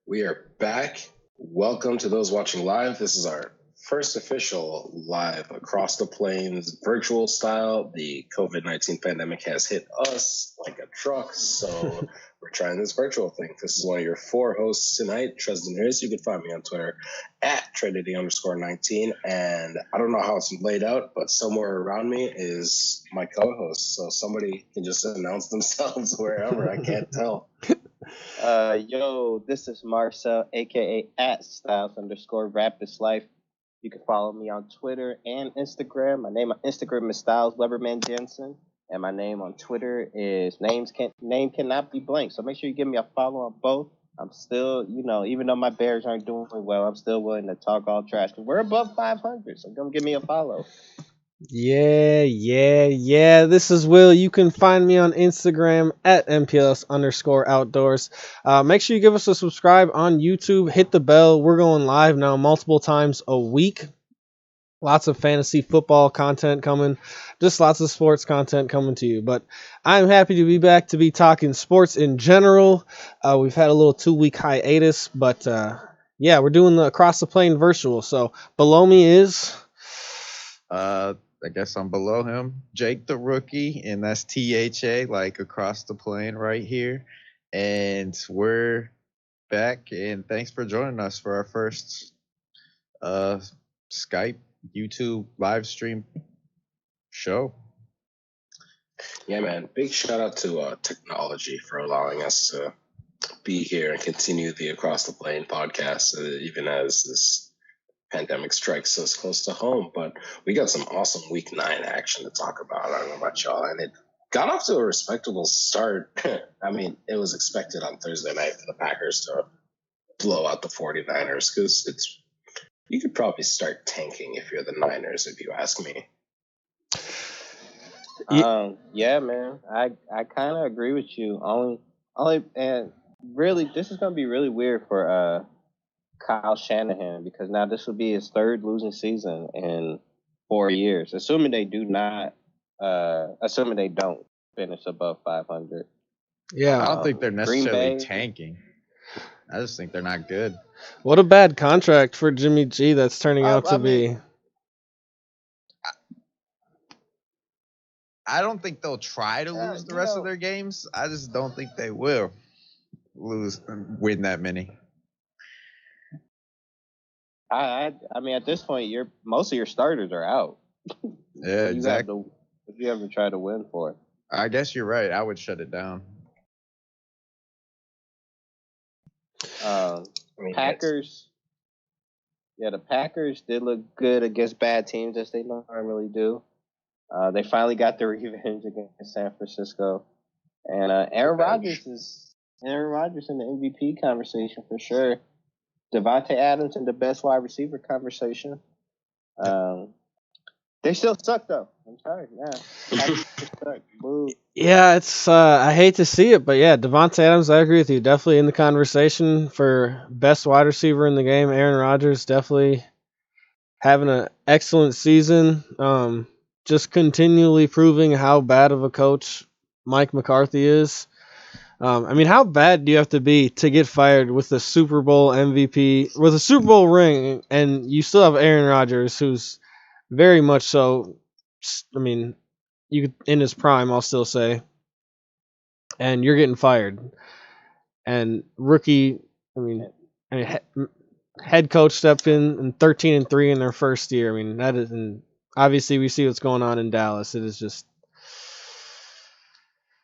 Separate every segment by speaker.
Speaker 1: We are back. Welcome to those watching live. This is our first official live across the plains virtual style. The COVID-19 pandemic has hit us like a truck, so we're trying this virtual thing. This is one of your four hosts tonight, Tristan Harris. You can find me on Twitter at Trinity_19. And I don't know how it's laid out, but somewhere around me is my co-host. So somebody can just announce themselves wherever. I can't tell.
Speaker 2: Yo, this is Marcel, aka at Styles_Rapidlife. You can follow me on Twitter and Instagram. My name on Instagram is Styles Weberman Jensen, and my name on Twitter is name cannot be blank. So make sure you give me a follow on both. I'm still, even though my Bears aren't doing well, I'm still willing to talk all trash. We're above 500, so come give me a follow.
Speaker 3: Yeah. This is Will. You can find me on Instagram at MPLS_outdoors. Make sure you give us a subscribe on YouTube. Hit the bell. We're going live now multiple times a week. Lots of fantasy football content coming. Just lots of sports content coming to you. But I'm happy to be back to be talking sports in general. We've had a little 2-week hiatus, but we're doing the Across the Plain virtual. So below me is...
Speaker 4: I guess I'm below him, Jake the Rookie, and that's THA, like across the plane right here. And we're back, and thanks for joining us for our first Skype, YouTube live stream show.
Speaker 1: Yeah, man. Big shout out to technology for allowing us to be here and continue the Across the Plain podcast, even as this pandemic strikes us close to home. But we got some awesome week 9 action to talk about. I don't know about y'all, and it got off to a respectable start. I mean, it was expected on Thursday night for the Packers to blow out the 49ers, because you could probably start tanking if you're the Niners, if you ask me.
Speaker 2: Yeah, man. I kind of agree with you. Only, and really, this is gonna be really weird for Kyle Shanahan, because now this will be his third losing season in 4 years, assuming they don't finish above 500.
Speaker 3: Yeah,
Speaker 4: I don't think they're necessarily tanking. I just think they're not good.
Speaker 3: What a bad contract for Jimmy G that's turning out to be.
Speaker 4: I don't think they'll try to lose the rest of their games. I just don't think they will win that many.
Speaker 2: I mean, at this point, most of your starters are out.
Speaker 4: Yeah,
Speaker 2: so
Speaker 4: exactly.
Speaker 2: If you ever try to win for it,
Speaker 4: I guess you're right. I would shut it down.
Speaker 2: Packers. Yeah, the Packers did look good against bad teams, as they normally do. They finally got their revenge against San Francisco. And Aaron Rodgers in the MVP conversation for sure. Devontae Adams in the best wide receiver conversation. They still suck though. I'm sorry. Yeah, suck. Boo.
Speaker 3: Yeah, it's I hate to see it, but yeah, Devontae Adams, I agree with you. Definitely in the conversation for best wide receiver in the game. Aaron Rodgers definitely having an excellent season. Just continually proving how bad of a coach Mike McCarthy is. I mean, how bad do you have to be to get fired with a Super Bowl MVP, with a Super Bowl ring, and you still have Aaron Rodgers, who's very much so, I mean, in his prime, I'll still say, and you're getting fired. And rookie, I mean head coach stepped in and 13-3 in their first year. I mean, that is, and obviously we see what's going on in Dallas. It is just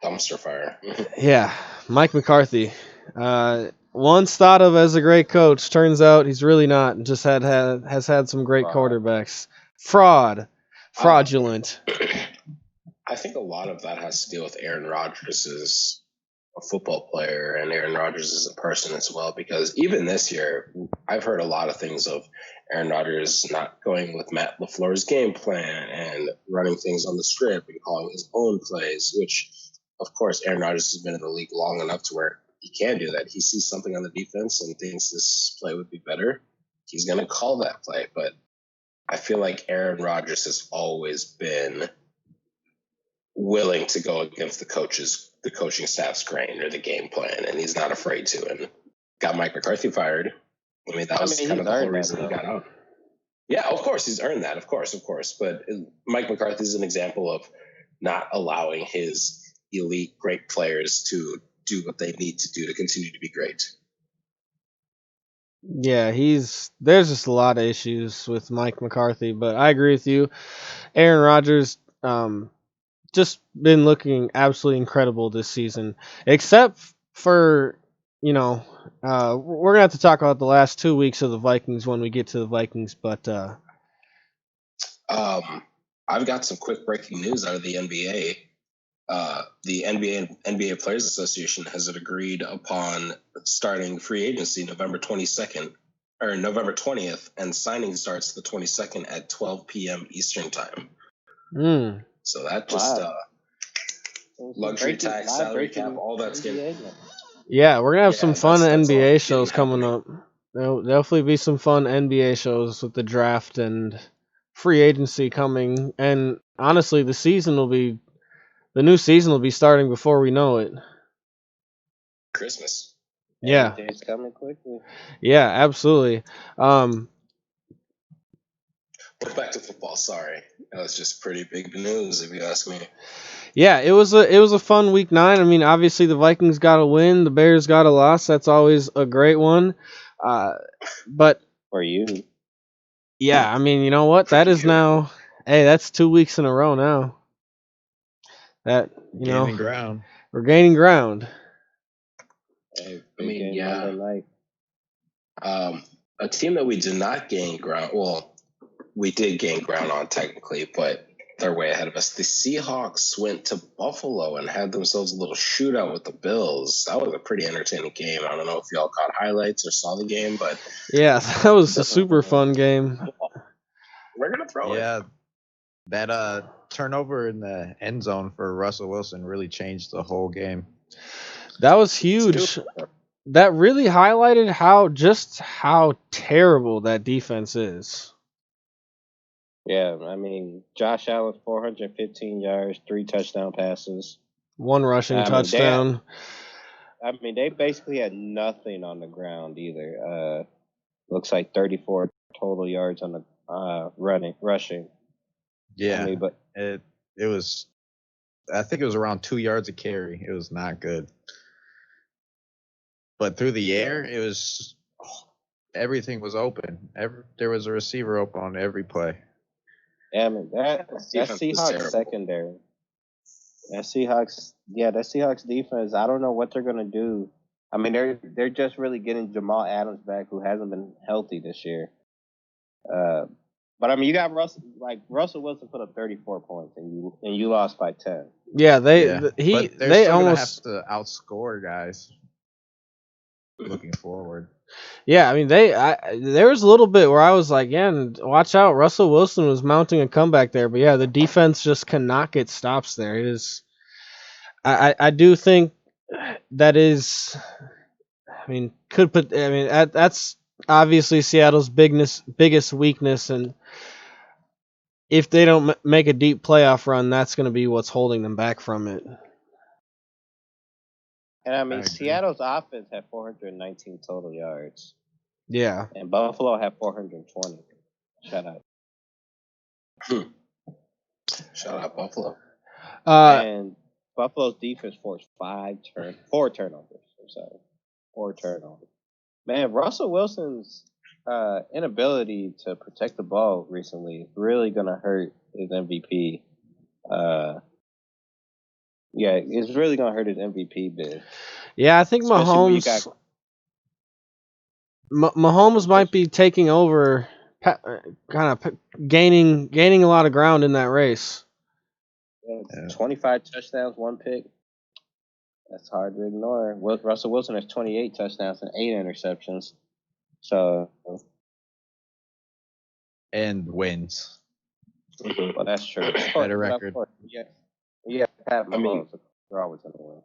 Speaker 1: dumpster fire.
Speaker 3: Yeah, Mike McCarthy. Once thought of as a great coach, turns out he's really not. Just has had some great quarterbacks. Fraudulent.
Speaker 1: I think a lot of that has to do with Aaron Rodgers as a football player and Aaron Rodgers as a person as well, because even this year, I've heard a lot of things of Aaron Rodgers not going with Matt LaFleur's game plan and running things on the strip and calling his own plays, which, of course, Aaron Rodgers has been in the league long enough to where he can do that. He sees something on the defense and thinks this play would be better. He's going to call that play, but I feel like Aaron Rodgers has always been willing to go against the coaching staff's grain or the game plan, and he's not afraid to. And got Mike McCarthy fired. I mean, that was kind of the whole reason he got out. Yeah, of course, he's earned that. Of course. But Mike McCarthy is an example of not allowing his elite, great players to do what they need to do to continue to be great.
Speaker 3: Yeah, there's just a lot of issues with Mike McCarthy, but I agree with you. Aaron Rodgers, just been looking absolutely incredible this season, except for, we're gonna have to talk about the last 2 weeks of the Vikings when we get to the Vikings, but
Speaker 1: I've got some quick breaking news out of the NBA. The NBA Players Association has agreed upon starting free agency November 22nd or November 20th, and signing starts the 22nd at 12 p.m. Eastern time. So that just luxury tax, salary cap, all that's good.
Speaker 3: Yeah, we're gonna have some fun NBA shows coming up. There'll definitely be some fun NBA shows with the draft and free agency coming, and honestly, the new season will be starting before we know it.
Speaker 1: Christmas.
Speaker 3: Yeah.
Speaker 2: It's coming quickly.
Speaker 3: Yeah, absolutely.
Speaker 1: Back to football. Sorry, that was just pretty big news, if you ask me.
Speaker 3: Yeah, it was a fun week 9. I mean, obviously the Vikings got a win, the Bears got a loss. That's always a great one. But
Speaker 2: for you,
Speaker 3: yeah, I mean, you know what? That is now. Hey, that's 2 weeks in a row now. That
Speaker 4: gaining ground.
Speaker 3: We're gaining ground.
Speaker 1: I mean, yeah. A team that we did not gain ground. Well, we did gain ground on technically, but they're way ahead of us. The Seahawks went to Buffalo and had themselves a little shootout with the Bills. That was a pretty entertaining game. I don't know if y'all caught highlights or saw the game, but
Speaker 3: yeah, that was a super fun game.
Speaker 1: We're gonna throw it.
Speaker 4: Yeah, that turnover in the end zone for Russell Wilson really changed the whole game.
Speaker 3: That was huge. That really highlighted how terrible that defense is.
Speaker 2: Yeah, I mean, Josh Allen, 415 yards, 3 touchdown passes.
Speaker 3: 1 rushing touchdown.
Speaker 2: They basically had nothing on the ground either. Looks like 34 total yards on the rushing.
Speaker 4: Yeah, but it was, I think it was around 2 yards a carry. It was not good. But through the air, it was, everything was open. There was a receiver open on every play.
Speaker 2: Yeah, I mean, that Seahawks secondary. That Seahawks defense, I don't know what they're going to do. I mean, they're just really getting Jamal Adams back, who hasn't been healthy this year. But I mean, you got Russell Wilson put up 34 points, and you lost by 10.
Speaker 3: Yeah,
Speaker 4: but they're
Speaker 3: they
Speaker 4: still
Speaker 3: almost
Speaker 4: gonna have to outscore guys looking forward.
Speaker 3: Yeah, I mean there was a little bit where I was like, yeah, and watch out, Russell Wilson was mounting a comeback there, but yeah, the defense just cannot get stops there. It is, I do think that is, I mean, that's obviously Seattle's biggest weakness, and if they don't make a deep playoff run, that's going to be what's holding them back from it.
Speaker 2: And I mean,
Speaker 4: I agree.
Speaker 2: Seattle's offense had 419 total yards,
Speaker 3: Yeah,
Speaker 2: and Buffalo had 420. Shout out.
Speaker 1: Shout out Buffalo.
Speaker 2: And Buffalo's defense forced 4 turnovers. I'm sorry, 4 turnovers. Man, Russell Wilson's inability to protect the ball recently is really gonna hurt his MVP. Yeah, it's really gonna hurt his MVP bid.
Speaker 3: yeah, I think
Speaker 2: Especially when you
Speaker 3: Mahomes might be taking over, kind of gaining a lot of ground in that race.
Speaker 2: 25 touchdowns, 1 pick. That's hard to ignore. Russell Wilson has 28 touchdowns and 8 interceptions. So,
Speaker 4: And wins.
Speaker 2: well, that's true.
Speaker 4: Better record.
Speaker 2: Yeah, Pat Mahomes.
Speaker 1: I mean,
Speaker 2: they're always gonna win.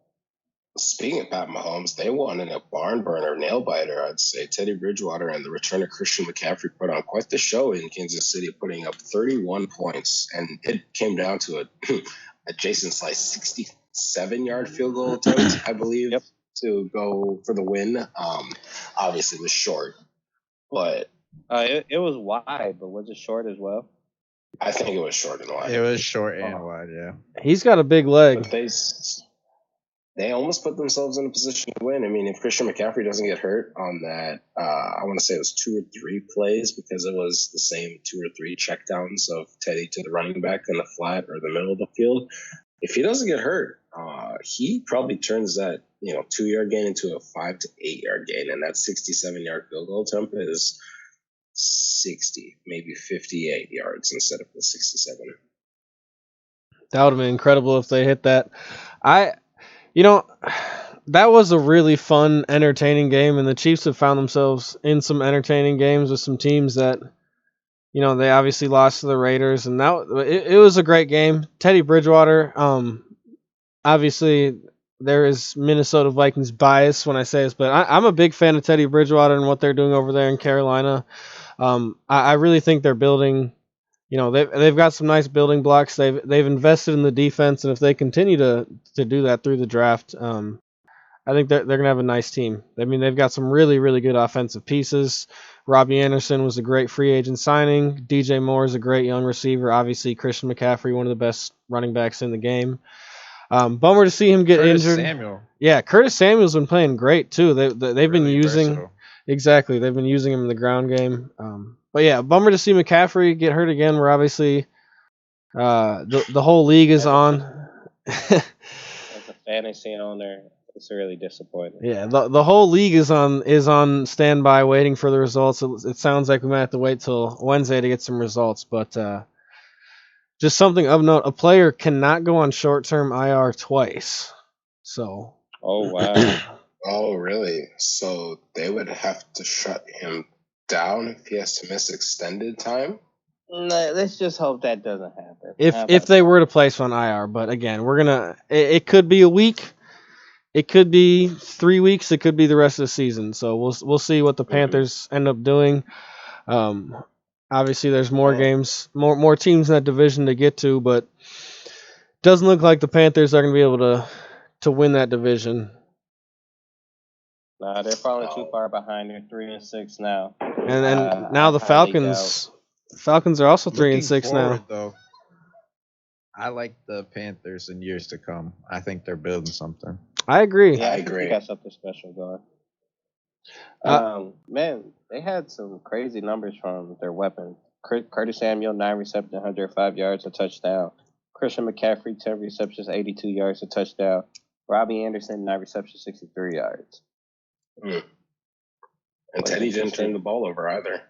Speaker 1: Speaking of Pat Mahomes, they won in a barn burner, nail biter, I'd say. Teddy Bridgewater and the return of Christian McCaffrey put on quite the show in Kansas City, putting up 31 points. And it came down to a Jason Slice 67-yard field goal attempt, I believe, to go for the win. Obviously, it was short, but
Speaker 2: it was wide, but was it short as well?
Speaker 1: I think it was short and wide.
Speaker 4: It was short and wide, yeah.
Speaker 3: He's got a big leg.
Speaker 1: But they almost put themselves in a position to win. I mean, if Christian McCaffrey doesn't get hurt on that, I want to say it was 2 or 3 plays, because it was the same 2 or 3 checkdowns of Teddy to the running back in the flat or the middle of the field. If he doesn't get hurt, he probably turns that 2-yard gain into a 5 to 8-yard gain, and that 67-yard field goal attempt is 60, maybe 58 yards instead of the 67.
Speaker 3: That would have been incredible if they hit that. That was a really fun, entertaining game, and the Chiefs have found themselves in some entertaining games with some teams that, they obviously lost to the Raiders, and it was a great game. Teddy Bridgewater, obviously there is Minnesota Vikings bias when I say this, but I'm a big fan of Teddy Bridgewater and what they're doing over there in Carolina. I really think they're building. They've got some nice building blocks. They've invested in the defense, and if they continue to do that through the draft, I think they're gonna have a nice team. I mean, they've got some really, really good offensive pieces. Robbie Anderson was a great free agent signing. DJ Moore is a great young receiver. Obviously, Christian McCaffrey, one of the best running backs in the game. Bummer to see him get injured.
Speaker 4: Samuel.
Speaker 3: Yeah, Curtis Samuel's been playing great too. They've been
Speaker 4: Really
Speaker 3: using
Speaker 4: versatile.
Speaker 3: exactly. They've been using him in the ground game. But yeah, bummer to see McCaffrey get hurt again. We're obviously the whole league is on.
Speaker 2: As a fantasy owner, it's really disappointing.
Speaker 3: Yeah, the whole league is on standby waiting for the results. It sounds like we might have to wait till Wednesday to get some results, but just something of note: a player cannot go on short-term IR twice. So.
Speaker 2: Oh wow.
Speaker 1: Oh, really? So they would have to shut him down if he has to miss extended time?
Speaker 2: No, let's just hope that doesn't happen.
Speaker 3: If they were to place on IR, but again, it could be a week, it could be 3 weeks, it could be the rest of the season. So we'll see what the Panthers end up doing. Obviously, there's more games, more teams in that division to get to, but doesn't look like the Panthers are going to be able to win that division.
Speaker 2: Nah, they're falling too far behind. They're 3-6 now.
Speaker 3: And then now the Falcons are also 3-6 now.
Speaker 4: Though, I like the Panthers in years to come. I think they're building something.
Speaker 3: I agree.
Speaker 2: Yeah, I agree. They got something special going. Man, they had some crazy numbers from their weapons. Curtis Samuel, 9 receptions, 105 yards, a touchdown. Christian McCaffrey, 10 receptions, 82 yards, a touchdown. Robbie Anderson, 9 receptions, 63 yards.
Speaker 1: And Teddy didn't turn the ball over either.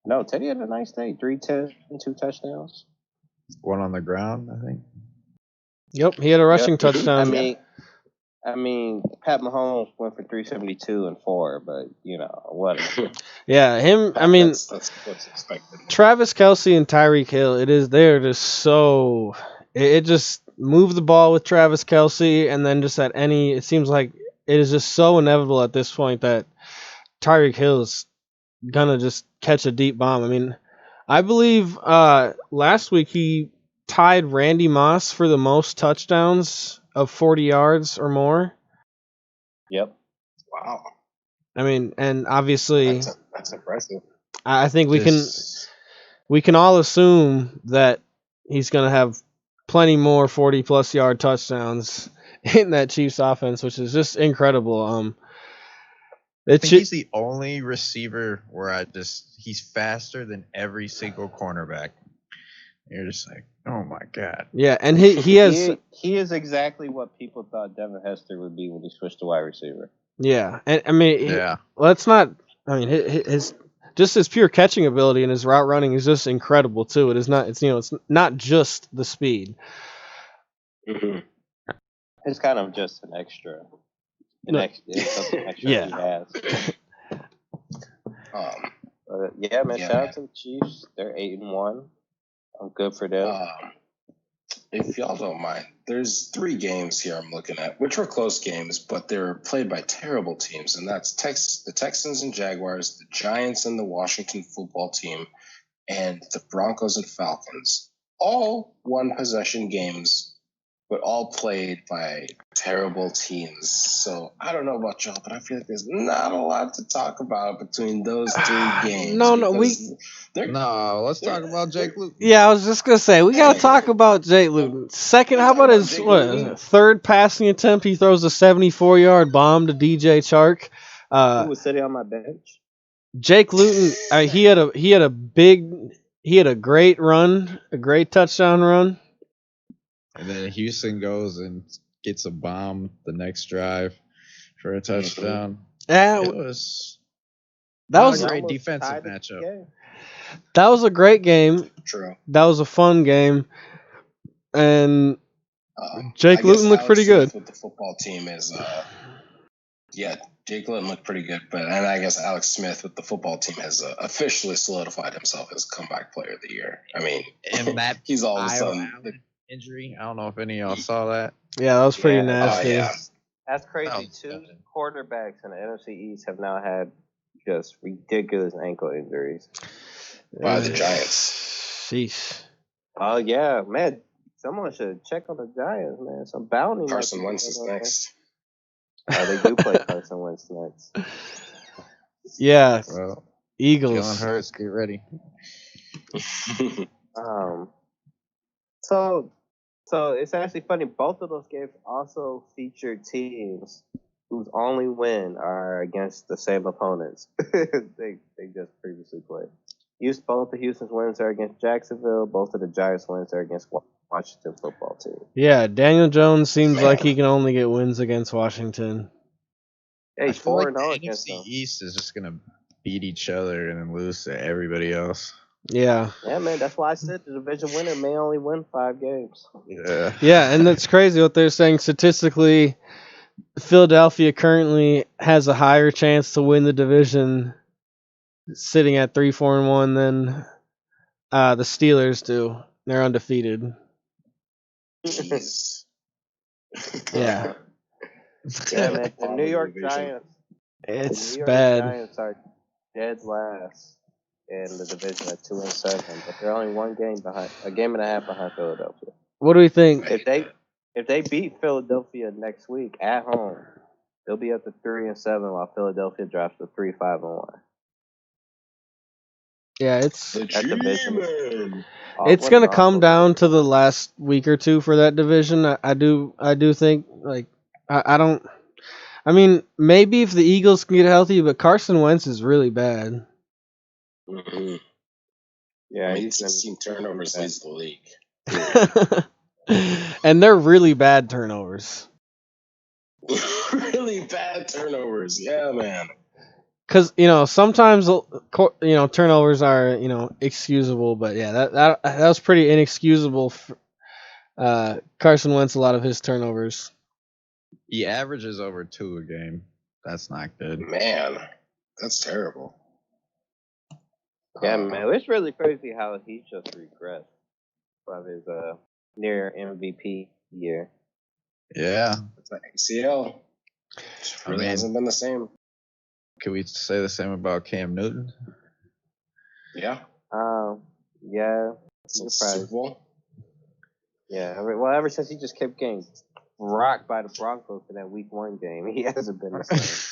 Speaker 2: No, Teddy had a nice day. 310 and 2 touchdowns.
Speaker 4: One on the ground, I think.
Speaker 3: Yep, he had a rushing touchdown.
Speaker 2: I mean, Pat Mahomes went for 372 and 4, but whatever.
Speaker 3: Yeah, him. I mean,
Speaker 1: that's what's expected.
Speaker 3: Travis Kelce and Tyreek Hill. They're just so. It just move the ball with Travis Kelce, and then just it seems like it is just so inevitable at this point that Tyreek Hill is gonna just catch a deep bomb. I mean, I believe last week he tied Randy Moss for the most touchdowns of 40 yards or more.
Speaker 2: Yep.
Speaker 1: Wow.
Speaker 3: I mean, and obviously
Speaker 1: that's impressive.
Speaker 3: I think we can all assume that he's going to have plenty more 40-plus yard touchdowns in that Chiefs offense, which is just incredible.
Speaker 4: I think he's the only receiver where he's faster than every single cornerback. You're just like, oh my god.
Speaker 3: Yeah, and he has
Speaker 2: he is exactly what people thought Devin Hester would be when he switched to wide receiver.
Speaker 3: Yeah, and I mean,
Speaker 4: yeah.
Speaker 3: Let's not. I mean, his pure catching ability and his route running is just incredible too. It is not. It's not just the speed.
Speaker 1: Mm-hmm.
Speaker 2: It's kind of just an extra. It's something extra he has. Yeah, man. Shout out to the Chiefs. They're 8-1. I'm good for them.
Speaker 1: If y'all don't mind, there's 3 games here I'm looking at, which were close games, but they were played by terrible teams, and that's the Texans and Jaguars, the Giants and the Washington football team, and the Broncos and Falcons. All one-possession games, but all played by terrible teams. So I don't know about y'all, but I feel like there's not a lot to talk about between those 3 games.
Speaker 4: Let's talk about Jake Luton.
Speaker 3: Yeah, I was just gonna say we gotta talk about Jake Luton. Second, how about his third passing attempt? He throws a 74-yard bomb to DJ Chark.
Speaker 2: Who was sitting on my bench?
Speaker 3: Jake Luton, he had a great run, a great touchdown run.
Speaker 4: And then Houston goes and gets a bomb the next drive for a touchdown.
Speaker 3: Yeah,
Speaker 4: that was a great defensive matchup.
Speaker 3: That was a great game.
Speaker 1: True.
Speaker 3: That was a fun game, and Jake Luton looked pretty good.
Speaker 1: With the football team is, Jake Luton looked pretty good, and I guess Alex Smith with the football team has officially solidified himself as comeback player of the year. I mean,
Speaker 4: and that
Speaker 1: he's all of a sudden.
Speaker 4: Injury. I don't know if any of y'all saw that.
Speaker 3: Yeah, that was pretty nasty.
Speaker 1: Yeah.
Speaker 2: That's crazy. 2 quarterbacks in the NFC East have now had just ridiculous ankle injuries.
Speaker 1: By the Giants.
Speaker 3: Sheesh.
Speaker 2: Oh, yeah, man. Someone should check on the Giants, man. Some bounty.
Speaker 1: Carson Wentz is next.
Speaker 2: They do play Carson Wentz next.
Speaker 3: Yeah.
Speaker 4: Well,
Speaker 3: Eagles.
Speaker 4: Jalen Hurts, get ready.
Speaker 2: So it's actually funny. Both of those games also featured teams whose only win are against the same opponents they just previously played. Both of Houston's wins are against Jacksonville. Both of the Giants' wins are against Washington football team.
Speaker 3: Yeah, Daniel Jones seems like he can only get wins against Washington.
Speaker 2: Yeah, he's 4-0 against
Speaker 4: the
Speaker 2: them.
Speaker 4: East is just gonna beat each other and then lose to everybody else.
Speaker 3: Yeah.
Speaker 2: Yeah, man. That's why I said the division winner may only win 5 games.
Speaker 4: Yeah.
Speaker 3: Yeah, and that's crazy what they're saying. Statistically, Philadelphia currently has a higher chance to win the division sitting at 3-4-1 than the Steelers do. They're undefeated.
Speaker 1: Jeez.
Speaker 3: Yeah.
Speaker 2: Yeah, man. The New York Giants.
Speaker 3: It's bad.
Speaker 2: The Giants are dead last in the division at 2-7, but they're only a game and a half behind Philadelphia.
Speaker 3: What do we think?
Speaker 2: If they beat Philadelphia next week at home, they'll be up to 3-7, while Philadelphia drops to 3-5-1.
Speaker 3: Yeah, it's
Speaker 1: It's
Speaker 3: gonna come down to the last week or two for that division. I do think I mean, maybe if the Eagles can get healthy, but Carson Wentz is really bad.
Speaker 1: Mm-hmm.
Speaker 2: Yeah,
Speaker 1: he's 16 turnovers leads the league.
Speaker 3: And they're really bad turnovers.
Speaker 1: Really bad turnovers. Yeah, man.
Speaker 3: because sometimes turnovers are excusable, but yeah, that was pretty inexcusable. Carson Wentz, a lot of his turnovers.
Speaker 4: He averages over 2 a game. That's not good.
Speaker 1: Man, that's terrible.
Speaker 2: Yeah, man, it's really crazy how he just regressed from his near MVP year.
Speaker 4: Yeah.
Speaker 1: It's like ACL. It really hasn't been the same.
Speaker 4: Can we say the same about Cam Newton?
Speaker 1: Yeah.
Speaker 2: Yeah.
Speaker 1: Super Bowl.
Speaker 2: Yeah. Well, ever since he just kept getting rocked by the Broncos in that Week 1 game, he hasn't been the same.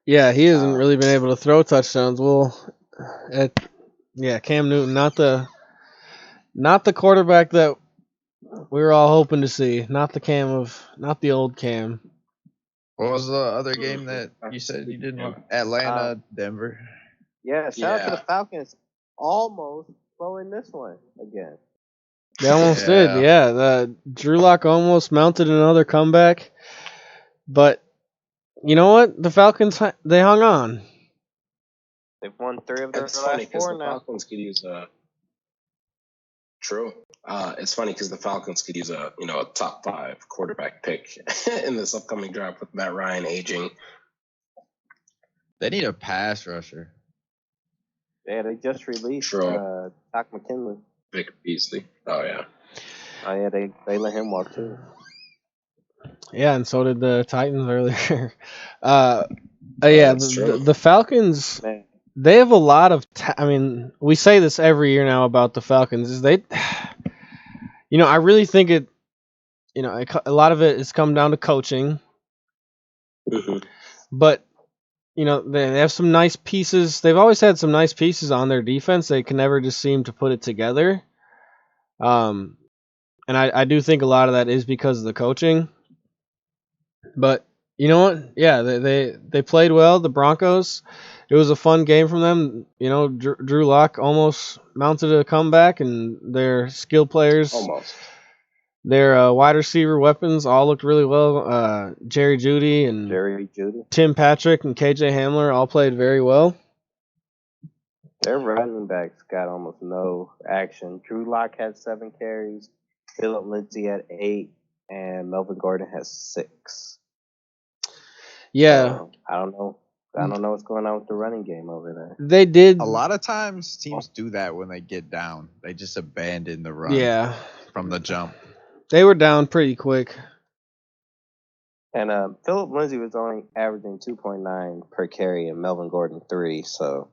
Speaker 3: Yeah, he hasn't really been able to throw touchdowns. Well, Cam Newton, not the quarterback that we were all hoping to see. Not the old Cam.
Speaker 4: What was the other game that you said you didn't want? Atlanta, Denver.
Speaker 2: Yeah, shout out to the Falcons. Almost blowing this one again.
Speaker 3: They almost did, yeah. The Drew Lock almost mounted another comeback, but you know what? The Falcons, they hung on.
Speaker 2: They've won 3 of their last 4
Speaker 1: now. The Falcons could use a true. It's funny because the Falcons could use a top 5 quarterback pick in this upcoming draft with Matt Ryan aging.
Speaker 4: They need a pass rusher.
Speaker 2: Yeah, they just released Doc McKinley.
Speaker 1: Vic Beasley. Oh yeah.
Speaker 2: Oh yeah, they let him walk too.
Speaker 3: Yeah, and so did the Titans earlier. The Falcons. Man. They have a lot of. We say this every year now about the Falcons. Is they, I really think it. A lot of it has come down to coaching.
Speaker 1: Mm-hmm.
Speaker 3: But they have some nice pieces. They've always had some nice pieces on their defense. They can never just seem to put it together. And I do think a lot of that is because of the coaching. But you know what? Yeah, they played well. The Broncos. It was a fun game from them. Drew Lock almost mounted a comeback, and their skill players, their wide receiver weapons, all looked really well. Jerry Jeudy, Tim Patrick, and KJ Hamler all played very well.
Speaker 2: Their running backs got almost no action. Drew Lock had 7 carries, Phillip Lindsay had 8, and Melvin Gordon has 6.
Speaker 3: Yeah,
Speaker 2: I don't know what's going on with the running game over there.
Speaker 3: They did.
Speaker 4: A lot of times teams do that when they get down. They just abandon the run from the jump.
Speaker 3: They were down pretty quick.
Speaker 2: And Phillip Lindsay was only averaging 2.9 per carry and Melvin Gordon 3, so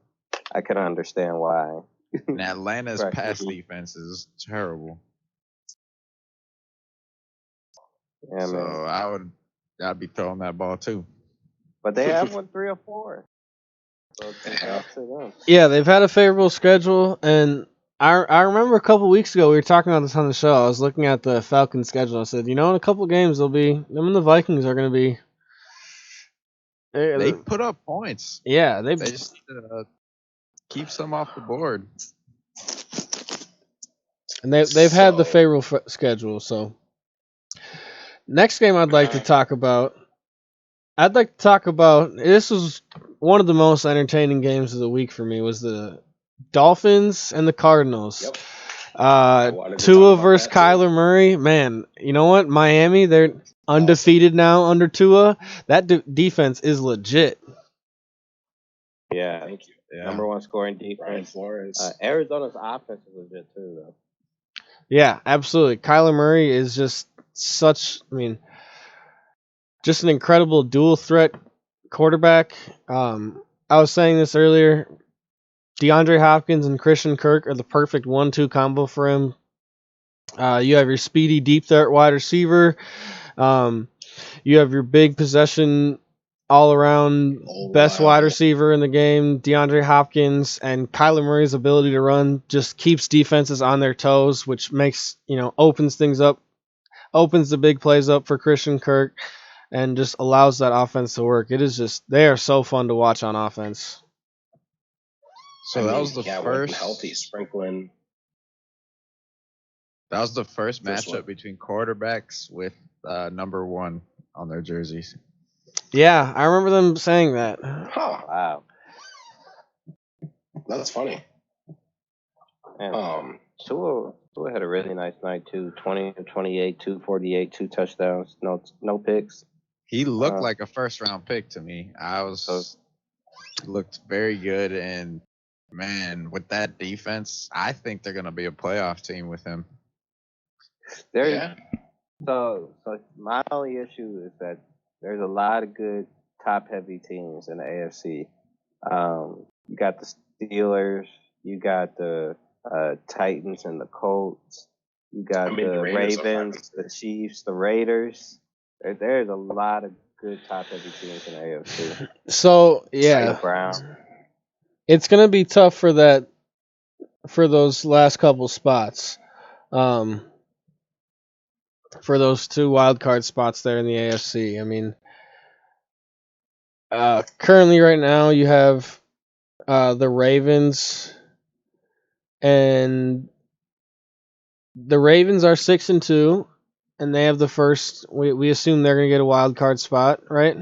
Speaker 2: I can understand why.
Speaker 4: And Atlanta's pass defense is terrible.
Speaker 2: Yeah,
Speaker 4: so man. I'd be throwing that ball too.
Speaker 2: But they have won 3 or 4. So
Speaker 3: yeah, they've had a favorable schedule, and I remember a couple weeks ago we were talking about this on the show. I was looking at the Falcons schedule. I said, in a couple games them and the Vikings are going to be.
Speaker 4: They put up points.
Speaker 3: Yeah,
Speaker 4: they just keep some off the board.
Speaker 3: And they've had the favorable schedule. So next game I'd like to talk about. This was one of the most entertaining games of the week for me, was the Dolphins and the Cardinals.
Speaker 1: Yep.
Speaker 3: Tua versus Kyler Murray. Man, you know what? Miami, they're undefeated now under Tua. That defense is legit.
Speaker 2: Yeah.
Speaker 1: Thank you.
Speaker 2: Yeah. Number 1 scoring defense. Arizona's offense is legit too, though.
Speaker 3: Yeah, absolutely. Kyler Murray is just just an incredible dual threat quarterback. I was saying this earlier. DeAndre Hopkins and Christian Kirk are the perfect 1-2 combo for him. You have your speedy deep threat wide receiver. You have your big possession all around best wide receiver in the game, DeAndre Hopkins, and Kyler Murray's ability to run just keeps defenses on their toes, which makes, opens things up, opens the big plays up for Christian Kirk, and just allows that offense to work. They are so fun to watch on offense.
Speaker 4: So that was the first
Speaker 1: healthy sprinkling.
Speaker 4: That was the first matchup between quarterbacks with number 1 on their jerseys.
Speaker 3: Yeah, I remember them saying that.
Speaker 1: Huh.
Speaker 2: Wow.
Speaker 1: That's funny.
Speaker 2: And Tua had a really nice night too. 20 to 28, 248, 2 touchdowns, no picks.
Speaker 4: He looked like a first-round pick to me. Looked very good, and man, with that defense, I think they're gonna be a playoff team with him.
Speaker 1: Yeah.
Speaker 2: So my only issue is that there's a lot of good top-heavy teams in the AFC. You got the Steelers, you got the Titans and the Colts, you got the Ravens, the Chiefs, the Raiders. There's a lot of good top-heavy teams in the AFC.
Speaker 3: So yeah,
Speaker 2: Brown.
Speaker 3: It's gonna be tough for those last couple spots. For those 2 wild card spots there in the AFC. I mean, currently right now you have the Ravens, and the Ravens are 6-2, and they have the first. We assume they're gonna get a wild card spot, right?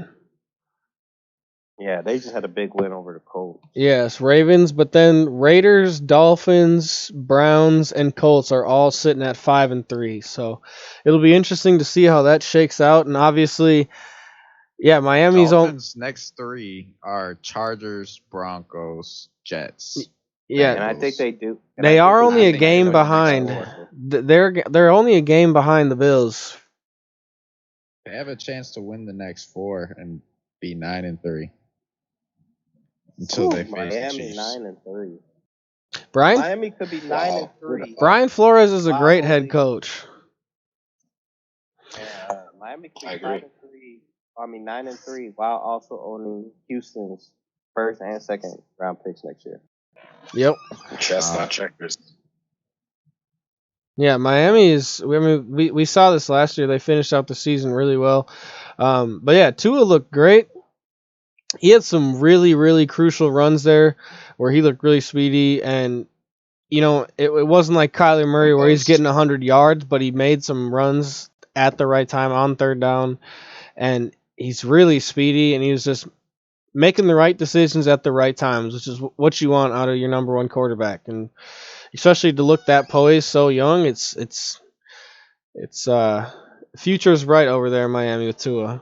Speaker 2: Yeah, they just had a big win over the Colts.
Speaker 3: Yes, Ravens, but then Raiders, Dolphins, Browns, and Colts are all sitting at 5-3. So it'll be interesting to see how that shakes out. And obviously, yeah, Miami's
Speaker 4: Dolphins' next 3 are Chargers, Broncos, Jets.
Speaker 3: Yeah,
Speaker 2: and I think they do.
Speaker 3: They are only a game behind. They're only a game behind the Bills.
Speaker 4: They have a chance to win the next 4 and be 9-3. Until they face
Speaker 2: Miami
Speaker 4: the Chiefs.
Speaker 2: 9-3.
Speaker 3: Miami
Speaker 2: could be 9-3.
Speaker 3: Brian Flores is a great head coach.
Speaker 2: Miami could be 9-3. 9-3 while also owning Houston's first and second round picks next year.
Speaker 3: Yep.
Speaker 1: Chestnut checkers.
Speaker 3: Yeah, Miami is. I mean, we saw this last year. They finished out the season really well. But yeah, Tua looked great. He had some really, really crucial runs there where he looked really speedy. And, it wasn't like Kyler Murray where he's getting 100 yards, but he made some runs at the right time on third down. And he's really speedy, and he was just making the right decisions at the right times, which is what you want out of your number 1 quarterback. And especially to look that poised so young, it's future's bright over there in Miami with Tua.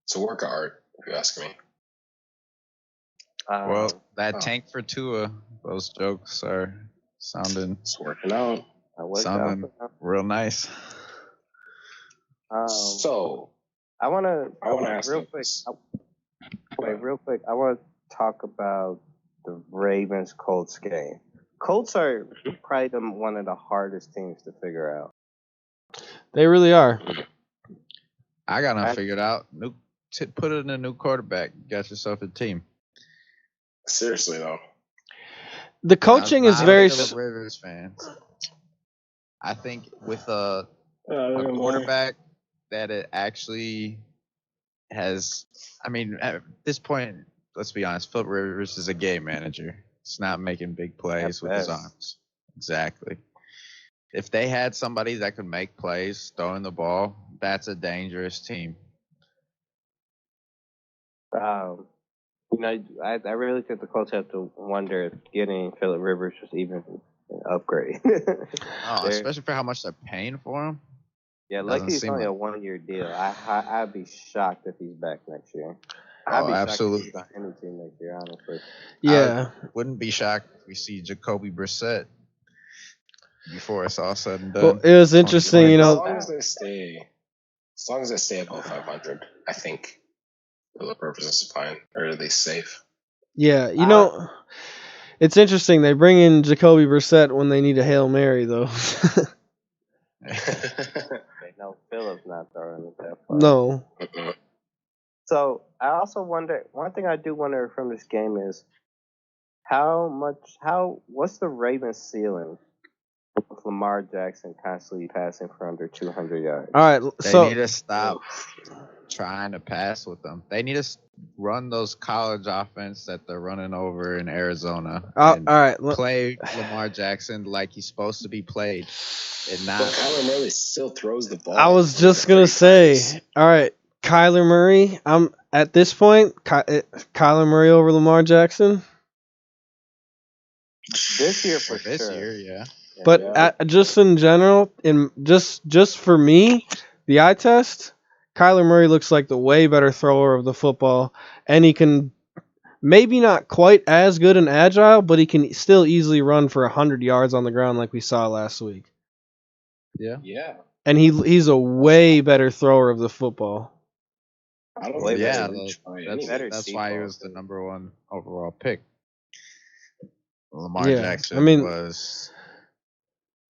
Speaker 1: It's a work of art, if you ask me.
Speaker 4: Well, that tank for Tua, those jokes are sounding.
Speaker 1: It's working out.
Speaker 4: Sounding real nice.
Speaker 2: So I want to ask real quick. Real quick. I want to talk about the Ravens Colts game. Colts are probably one of the hardest teams to figure out.
Speaker 3: They really are.
Speaker 4: I got them figured out. Put in a new quarterback. Got yourself a team.
Speaker 1: Seriously though,
Speaker 3: the coaching is very.
Speaker 4: Rivers fans. I think with a quarterback that it actually has. I mean, at this point, let's be honest. Philip Rivers is a game manager. It's not making big plays with his arms. Exactly. If they had somebody that could make plays throwing the ball, that's a dangerous team.
Speaker 2: I really think the Colts have to wonder if getting Philip Rivers was even an upgrade.
Speaker 4: Especially for how much they're paying for him.
Speaker 2: Yeah, lucky it's only a 1-year deal. I'd be shocked if he's back next year. I'd be
Speaker 4: absolutely.
Speaker 2: shocked if he's on any team next year, honestly.
Speaker 3: Yeah.
Speaker 4: I wouldn't be shocked if we see Jacoby Brissett before it's all said and done.
Speaker 3: Well, it was interesting,
Speaker 1: as long as they stay above 500, I think the purpose is fine, or at least safe.
Speaker 3: Yeah, it's interesting. They bring in Jacoby Brissett when they need a Hail Mary, though.
Speaker 2: No, Philip's not throwing it that far.
Speaker 3: No.
Speaker 2: So I also wonder. One thing I do wonder from this game is what's the Ravens ceiling with Lamar Jackson constantly passing for under 200 yards?
Speaker 3: All right,
Speaker 4: they need to stop trying to pass with them. They need to run those college offense that they're running over in Arizona.
Speaker 3: All right,
Speaker 4: play Lamar Jackson like he's supposed to be played, and not.
Speaker 1: But Kyler Murray still throws the ball.
Speaker 3: I was just gonna say, all right, Kyler Murray. I'm at this point. Kyler Murray over Lamar Jackson.
Speaker 2: This year for
Speaker 4: This
Speaker 2: sure.
Speaker 4: year, yeah.
Speaker 3: But just in general, just for me, the eye test, Kyler Murray looks like the way better thrower of the football, and he can maybe not quite as good and agile, but he can still easily run for 100 yards on the ground like we saw last week.
Speaker 1: Yeah.
Speaker 3: And he's a way better thrower of the football.
Speaker 1: I don't
Speaker 2: Way
Speaker 1: think
Speaker 4: Yeah,
Speaker 1: that's reach by any
Speaker 2: better
Speaker 1: means.
Speaker 4: that's why he
Speaker 2: default,
Speaker 4: was the
Speaker 2: too.
Speaker 4: #1 overall pick. Lamar
Speaker 3: Yeah,
Speaker 4: Jackson
Speaker 3: I mean-
Speaker 4: was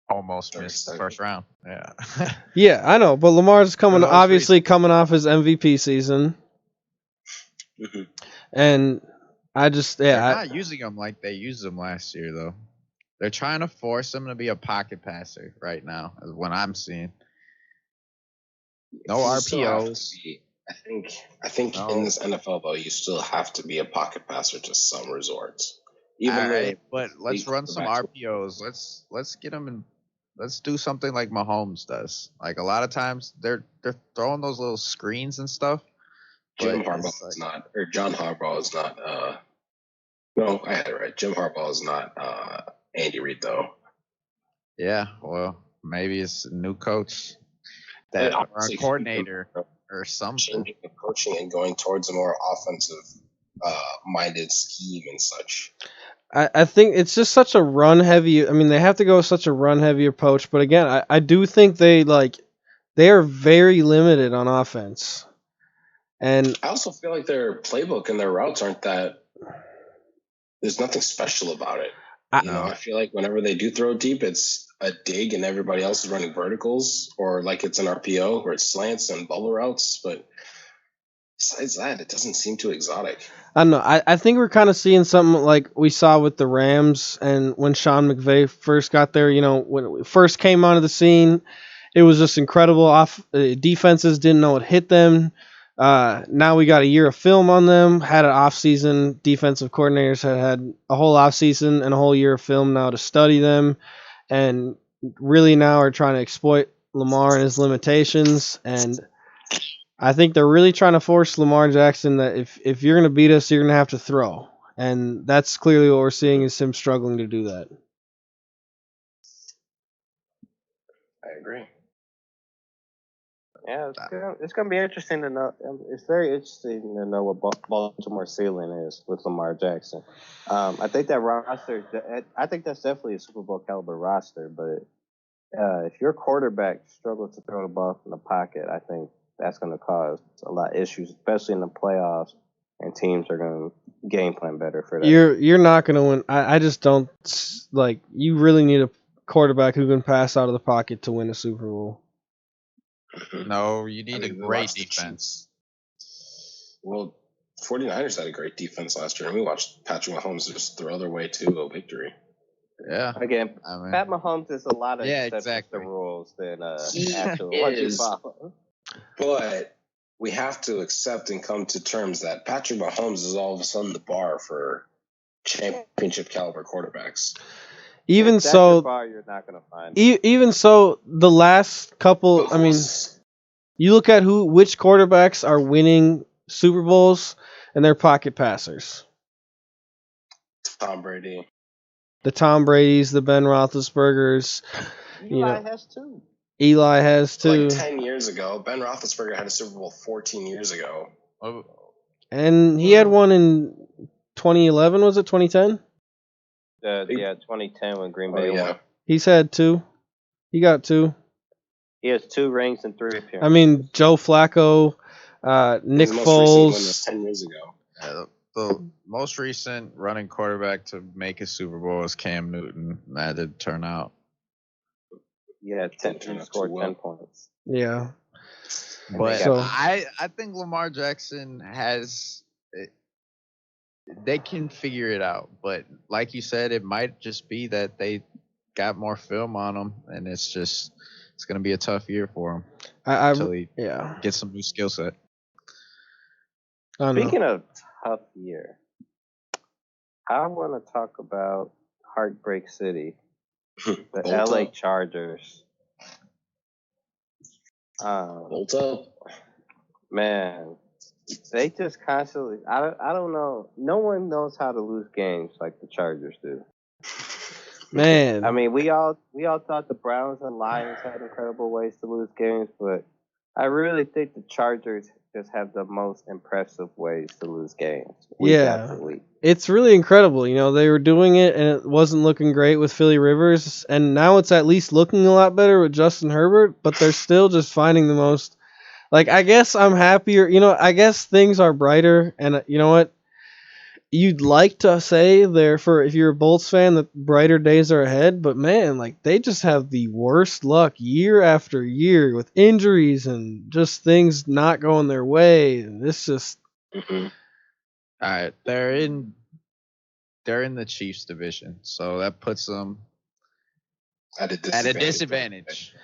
Speaker 4: almost
Speaker 1: Third,
Speaker 4: missed the
Speaker 1: second.
Speaker 4: first round. Yeah.
Speaker 3: Yeah, I know, but Lamar's
Speaker 4: most
Speaker 3: obviously coming off his MVP season,
Speaker 1: Mhm.
Speaker 3: and I just
Speaker 4: They're not using him like they used him last year, though. They're trying to force him to be a pocket passer right now, is what I'm seeing. No
Speaker 1: You still have to
Speaker 4: RPOs.
Speaker 1: be- I think
Speaker 4: No.
Speaker 1: in this NFL though, you still have to be a pocket passer to some resorts.
Speaker 4: All
Speaker 1: though
Speaker 4: right, but let's
Speaker 1: elite
Speaker 4: run some
Speaker 1: quarterbacks-
Speaker 4: RPOs. Let's get them in. Let's do something like Mahomes does. Like a lot of times, they're throwing those little screens and stuff.
Speaker 1: Jim
Speaker 4: but
Speaker 1: Harbaugh
Speaker 4: it's
Speaker 1: is not, or John Harbaugh is not. No, I had it right. Jim Harbaugh is not Andy Reid though.
Speaker 4: Yeah, well, maybe it's a new coach that or a
Speaker 1: Honestly,
Speaker 4: coordinator or something.
Speaker 1: changing the coaching and going towards a more offensive minded scheme and such.
Speaker 3: I think it's just such a run heavy. I mean, they have to go with such a run heavy approach. But again, I do think they are very limited on offense. And
Speaker 1: I also feel like their playbook and their routes aren't that. There's nothing special about it. I feel like whenever they do throw deep, it's a dig and everybody else is running verticals, or like it's an RPO where it's slants and bubble routes. But besides that, it doesn't seem too exotic.
Speaker 3: I don't know. I think we're kind of seeing something like we saw with the Rams, and when Sean McVay first got there. When it first came onto the scene, it was just incredible. Defenses didn't know what hit them. Now we got a year of film on them. Had an off-season. Defensive coordinators had a whole off-season and a whole year of film now to study them, and really now are trying to exploit Lamar and his limitations. And I think they're really trying to force Lamar Jackson that if you're going to beat us, you're going to have to throw. And that's clearly what we're seeing is him struggling to do that.
Speaker 1: I agree.
Speaker 2: Yeah, it's gonna be interesting to know. It's very interesting to know what Baltimore's ceiling is with Lamar Jackson. I think that roster. I think that's definitely a Super Bowl caliber roster. But if your quarterback struggles to throw the ball from the pocket, I think that's going to cause a lot of issues, especially in the playoffs. And teams are going to game plan better for that.
Speaker 3: You're not going to win. I just don't like. You really need a quarterback who can pass out of the pocket to win a Super Bowl.
Speaker 4: No, you need a
Speaker 1: we
Speaker 4: great
Speaker 1: watched the
Speaker 4: defense.
Speaker 1: Well, 49ers had a great defense last year, and we watched Patrick Mahomes just throw their way to a victory.
Speaker 4: Yeah.
Speaker 2: Again,
Speaker 4: I mean,
Speaker 2: Pat Mahomes is a lot of exceptions
Speaker 4: exactly.
Speaker 2: to rules than
Speaker 1: He
Speaker 2: actual what you
Speaker 1: is.
Speaker 2: follow.
Speaker 1: But we have to accept and come to terms that Patrick Mahomes is all of a sudden the bar for championship caliber quarterbacks.
Speaker 3: Even
Speaker 2: If that's
Speaker 3: so,
Speaker 2: your bar, you're not going to find it.
Speaker 3: even so, the last couple. I mean, you look at which quarterbacks are winning Super Bowls, and they're pocket passers.
Speaker 1: Tom Brady.
Speaker 3: The Tom Brady's, the Ben Roethlisbergers.
Speaker 2: Eli has two.
Speaker 3: Eli has two.
Speaker 1: Like 10 years ago, Ben Roethlisberger had a Super Bowl 14 years ago.
Speaker 3: And he had one in 2011, was it 2010?
Speaker 2: Yeah, 2010 when Green Bay won.
Speaker 3: He's had two. He got two.
Speaker 2: He has 2 rings and 3 appearances.
Speaker 3: I mean, Joe Flacco, Nick
Speaker 1: His most recent win
Speaker 3: Foles.
Speaker 1: was 10 years ago.
Speaker 4: The most recent running quarterback to make a Super Bowl was Cam Newton. That did turn out.
Speaker 2: Yeah, he scored 10 points.
Speaker 3: Yeah.
Speaker 4: But
Speaker 3: So-
Speaker 4: I think Lamar Jackson has. They can figure it out, but like you said, it might just be that they got more film on him, and it's going to be a tough year for him until he gets some new skill set.
Speaker 2: Speaking of tough year, I want to talk about Heartbreak City, the LA Chargers.
Speaker 1: Hold up.
Speaker 2: Man, they just constantly. I don't know. No one knows how to lose games like the Chargers do.
Speaker 3: Man,
Speaker 2: I mean, we all thought the Browns and Lions had incredible ways to lose games, but I really think the Chargers just have the most impressive ways to lose games week
Speaker 3: yeah.
Speaker 2: after week.
Speaker 3: It's really incredible. You know, they were doing it and it wasn't looking great with Philly Rivers, and now it's at least looking a lot better with Justin Herbert, but they're still just finding the most. Like, I guess I'm happier. You know, I guess things are brighter, and you know what? You'd like to say there for if you're a Bolts fan that brighter days are ahead, but man, like they just have the worst luck year after year with injuries and just things not going their way. And it's just
Speaker 1: Mhm.
Speaker 4: All right, they're in the Chiefs division, so that puts them
Speaker 1: At a
Speaker 4: at
Speaker 1: disadvantage.
Speaker 4: a disadvantage.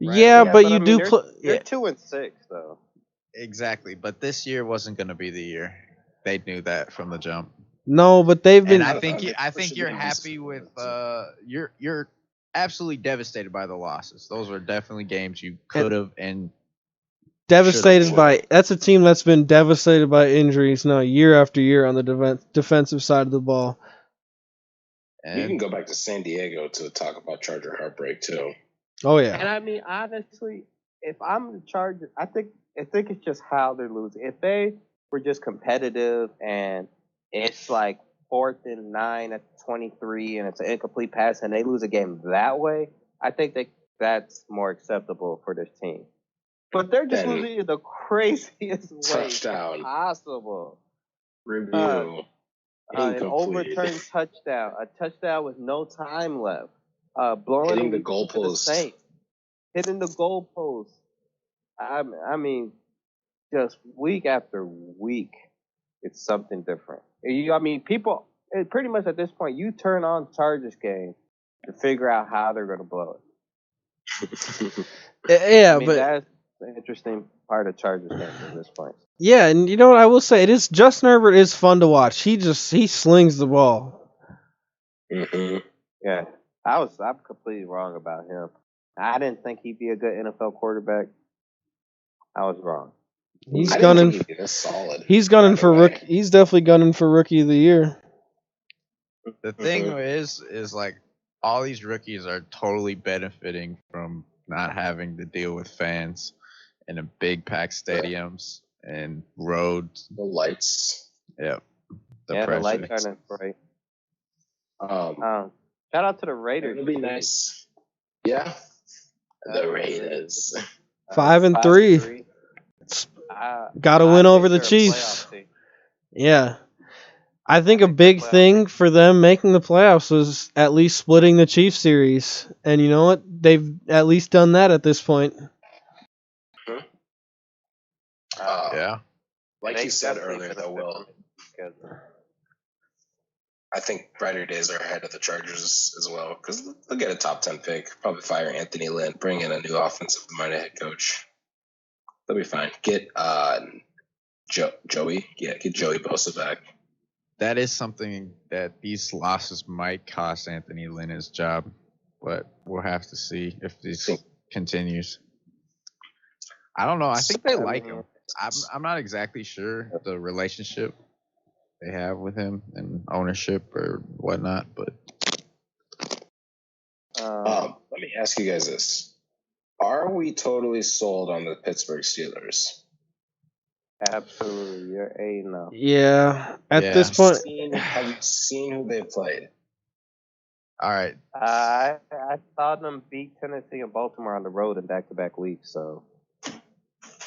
Speaker 4: Right.
Speaker 3: yeah, but
Speaker 2: I
Speaker 3: you
Speaker 2: mean,
Speaker 3: do
Speaker 2: they're,
Speaker 3: play.
Speaker 2: they're
Speaker 3: Yeah,
Speaker 2: 2-6 though.
Speaker 4: Exactly, but this year wasn't going to be the year. They knew that from the jump.
Speaker 3: no, but they've been.
Speaker 4: And I
Speaker 1: I
Speaker 4: think
Speaker 1: think
Speaker 4: you're
Speaker 1: should be
Speaker 4: happy with
Speaker 1: decent.
Speaker 4: you're absolutely devastated by the losses. Those were definitely games you could have and
Speaker 3: Devastated
Speaker 4: should've
Speaker 3: by that's a team that's been devastated by injuries now year after year on the defensive side of the ball.
Speaker 1: We can
Speaker 4: and
Speaker 1: go back to San Diego to talk about Charger heartbreak too.
Speaker 3: Oh
Speaker 2: And
Speaker 3: yeah,
Speaker 2: I mean, honestly, if I'm the Chargers, I think it's just how they're losing. If they were just competitive and it's like 4th and 9 at 23 and it's an incomplete pass and they lose a game that way, I think that's more acceptable for this team. But they're just
Speaker 1: Then
Speaker 2: losing in the craziest way
Speaker 1: touchdown.
Speaker 2: possible.
Speaker 1: Review.
Speaker 2: An
Speaker 1: Incomplete.
Speaker 2: overturned touchdown, a touchdown with no time left, blowing
Speaker 1: Hitting
Speaker 2: a
Speaker 1: the
Speaker 2: lead to
Speaker 1: goalpost.
Speaker 2: Saints, hitting the goalpost. I mean, just week after week, it's something different. I mean, people pretty much at this point, you turn on Chargers game to figure out how they're going to blow it.
Speaker 3: yeah,
Speaker 2: I mean,
Speaker 3: but
Speaker 2: that's the interesting part of Chargers game at this point.
Speaker 3: yeah, and you know what I will say, it is Justin Herbert is fun to watch. He slings the ball.
Speaker 1: hmm
Speaker 2: Yeah, I'm completely wrong about him. I didn't think he'd be a good NFL quarterback. I was wrong.
Speaker 3: He's
Speaker 1: I didn't
Speaker 3: gunning.
Speaker 1: think he'd be this solid.
Speaker 3: He's gunning
Speaker 1: right
Speaker 3: for
Speaker 1: away.
Speaker 3: He's definitely gunning for rookie of the year.
Speaker 4: the thing is like all these rookies are totally benefiting from not having to deal with fans in a big packed stadiums and roads.
Speaker 1: The lights.
Speaker 4: Yep. The
Speaker 2: Yeah, the
Speaker 4: pressure.
Speaker 2: lights aren't great.
Speaker 1: Um,
Speaker 2: Shout out to the Raiders.
Speaker 1: it'll be nice. Yeah. The Raiders.
Speaker 3: 5-3. Got to win over the Chiefs. Yeah. I think a big thing for them making the playoffs was at least splitting the Chiefs series. And you know what? They've at least done that at this point.
Speaker 4: Yeah.
Speaker 1: Like you said earlier, though, Will, I think brighter days are ahead of the Chargers as well because they'll get a top 10 pick, probably fire Anthony Lynn, bring in a new offensive-minded head coach. They'll be fine. Get Joey. Yeah, get Joey Bosa back.
Speaker 4: That is something that these losses might cost Anthony Lynn his job, but we'll have to see if this continues. I don't know. I think they like him. I'm not exactly sure the relationship they have with him and ownership or whatnot, but
Speaker 1: let me ask you guys this: are we totally sold on the Pittsburgh Steelers?
Speaker 2: Absolutely, you're A now.
Speaker 3: Yeah. At this point,
Speaker 1: Have you seen who they played?
Speaker 4: all right.
Speaker 2: I saw them beat Tennessee and Baltimore on the road in back-to-back weeks. So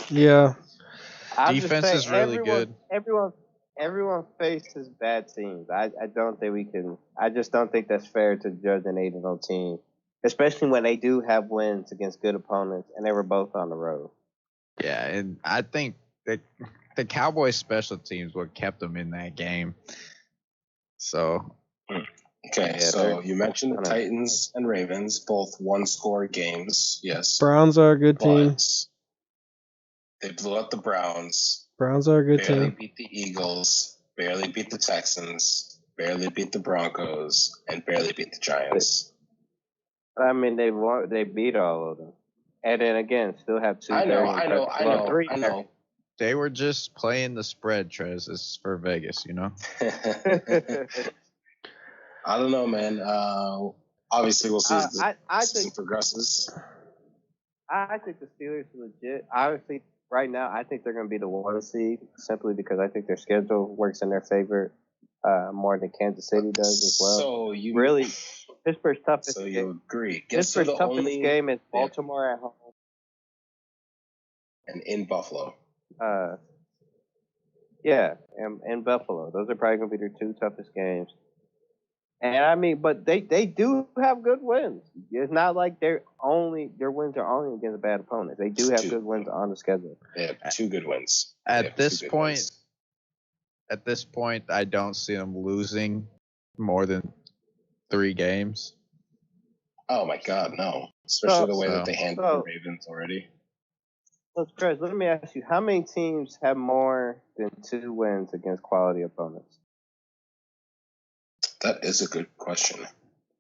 Speaker 3: yeah.
Speaker 4: Defense is really good.
Speaker 2: Everyone faces bad teams. I don't think we can. I just don't think that's fair to judge an 8-0 team, especially when they do have wins against good opponents, and they were both on the road.
Speaker 4: Yeah, and I think that the Cowboys' special teams what kept them in that game. So
Speaker 1: Okay, so you mentioned the Titans and Ravens, both one-score games. Yes.
Speaker 3: Browns are a good team.
Speaker 1: But they blew out the Browns.
Speaker 3: Browns are a good
Speaker 1: Barely
Speaker 3: team.
Speaker 1: beat the Eagles. Barely beat the Texans. Barely beat the Broncos. And barely beat the Giants.
Speaker 2: I mean, they beat all of them, and then again, still have two.
Speaker 1: I know.
Speaker 4: They were just playing the spread, Trez. This is for Vegas,
Speaker 1: I don't know, man. Obviously, we'll see as the season progresses.
Speaker 2: I think the Steelers are legit. Honestly, right now, I think they're going to be the 1 seed simply because I think their schedule works in their favor more than Kansas City does as well.
Speaker 1: So you
Speaker 2: really, Pittsburgh's toughest.
Speaker 1: So you agree?
Speaker 2: Pittsburgh's toughest game is Baltimore at home
Speaker 1: and in Buffalo.
Speaker 2: Yeah, and Buffalo. Those are probably going to be their 2 toughest games. And I mean, but they do have good wins. It's not like their wins are only against bad opponents. They do have good wins on the schedule.
Speaker 1: They have 2 good wins.
Speaker 4: At this point, I don't see them losing more than 3 games.
Speaker 1: Oh my God, no! Especially the way that they handled the Ravens already.
Speaker 2: So, Chris, let me ask you: how many teams have more than 2 wins against quality opponents?
Speaker 1: That is a good question.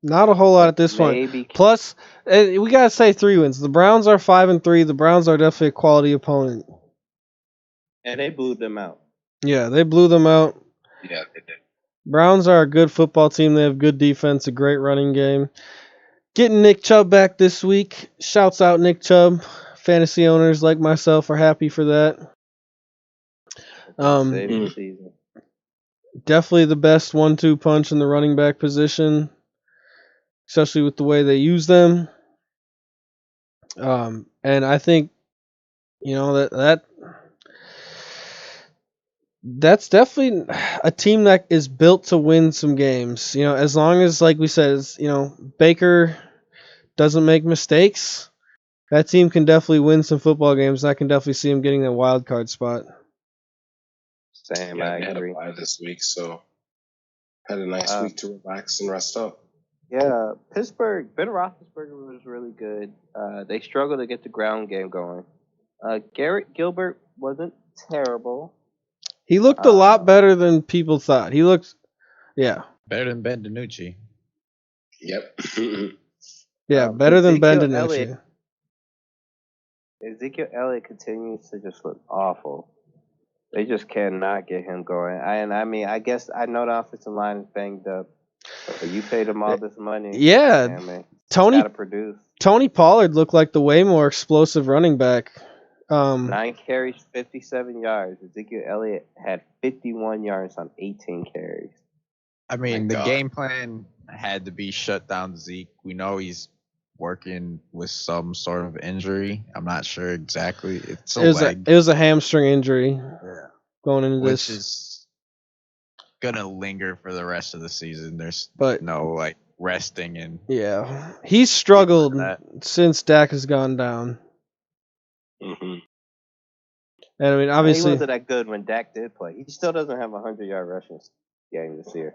Speaker 3: Not a whole lot at this point. Plus, we gotta say 3 wins. The Browns are 5-3. The Browns are definitely a quality opponent.
Speaker 2: And they blew them out.
Speaker 3: Yeah, they blew them out.
Speaker 1: Yeah, they did.
Speaker 3: Browns are a good football team. They have good defense, a great running game. Getting Nick Chubb back this week. Shouts out Nick Chubb. Fantasy owners like myself are happy for that. Definitely the best 1-2 punch in the running back position, especially with the way they use them. And I think, that's definitely a team that is built to win some games. As long as, like we said, Baker doesn't make mistakes, that team can definitely win some football games. And I can definitely see him getting a wild card spot.
Speaker 2: Same,
Speaker 1: yeah,
Speaker 2: I
Speaker 1: they
Speaker 2: agree.
Speaker 1: had a bye this week, so had a nice week to relax and rest up.
Speaker 2: Yeah, Pittsburgh, Ben Roethlisberger was really good. They struggled to get the ground game going. Garrett Gilbert wasn't terrible.
Speaker 3: He looked a lot better than people thought. He looked,
Speaker 4: better than Ben DiNucci.
Speaker 1: Yep.
Speaker 3: Yeah, better than Ben DiNucci.
Speaker 2: Ezekiel Elliott continues to just look awful. They just cannot get him going. I guess I know the offensive line is banged up, but you paid him all this money.
Speaker 3: Yeah,
Speaker 2: man,
Speaker 3: Tony
Speaker 2: produce.
Speaker 3: Tony Pollard looked like the way more explosive running back.
Speaker 2: 9 carries, 57 yards. Ezekiel Elliott had 51 yards on 18 carries.
Speaker 4: I mean, the game plan had to be shut down Zeke. We know he's working with some sort of injury. I'm not sure exactly. It
Speaker 3: was a hamstring injury going into
Speaker 4: which
Speaker 3: this.
Speaker 4: Which is going to linger for the rest of the season. There's no, resting. And
Speaker 3: he's struggled since Dak has gone down.
Speaker 1: Mm-hmm.
Speaker 3: And I mean, obviously,
Speaker 2: he wasn't that good when Dak did play. He still doesn't have a 100-yard rushing game this year.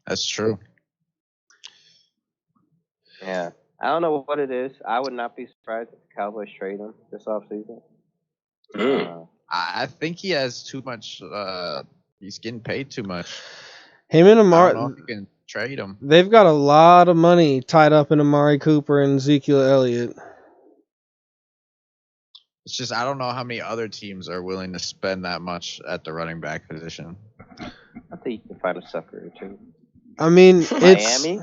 Speaker 4: That's true.
Speaker 2: Yeah. I don't know what it is. I would not be surprised if the Cowboys trade him this offseason.
Speaker 4: I think he has too much. He's getting paid too much.
Speaker 3: Him and Amari.
Speaker 4: I don't know if you can trade him.
Speaker 3: They've got a lot of money tied up in Amari Cooper and Ezekiel Elliott.
Speaker 4: It's just I don't know how many other teams are willing to spend that much at the running back position.
Speaker 2: I think you can find a sucker or two.
Speaker 3: I mean,
Speaker 2: Miami?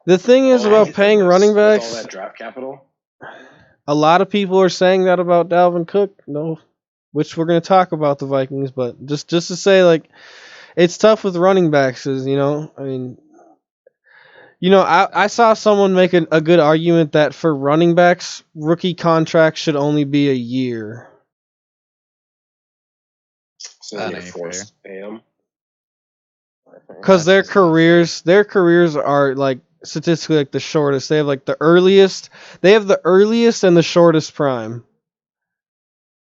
Speaker 3: The thing is about paying running backs.
Speaker 1: All that draft capital.
Speaker 3: A lot of people are saying that about Dalvin Cook, which we're going to talk about the Vikings, but just to say, it's tough with running backs, I saw someone make a good argument that for running backs, rookie contracts should only be a year.
Speaker 1: So that ain't forced to pay them.
Speaker 3: Because their careers are statistically the shortest. They have the earliest. They have the earliest and the shortest prime.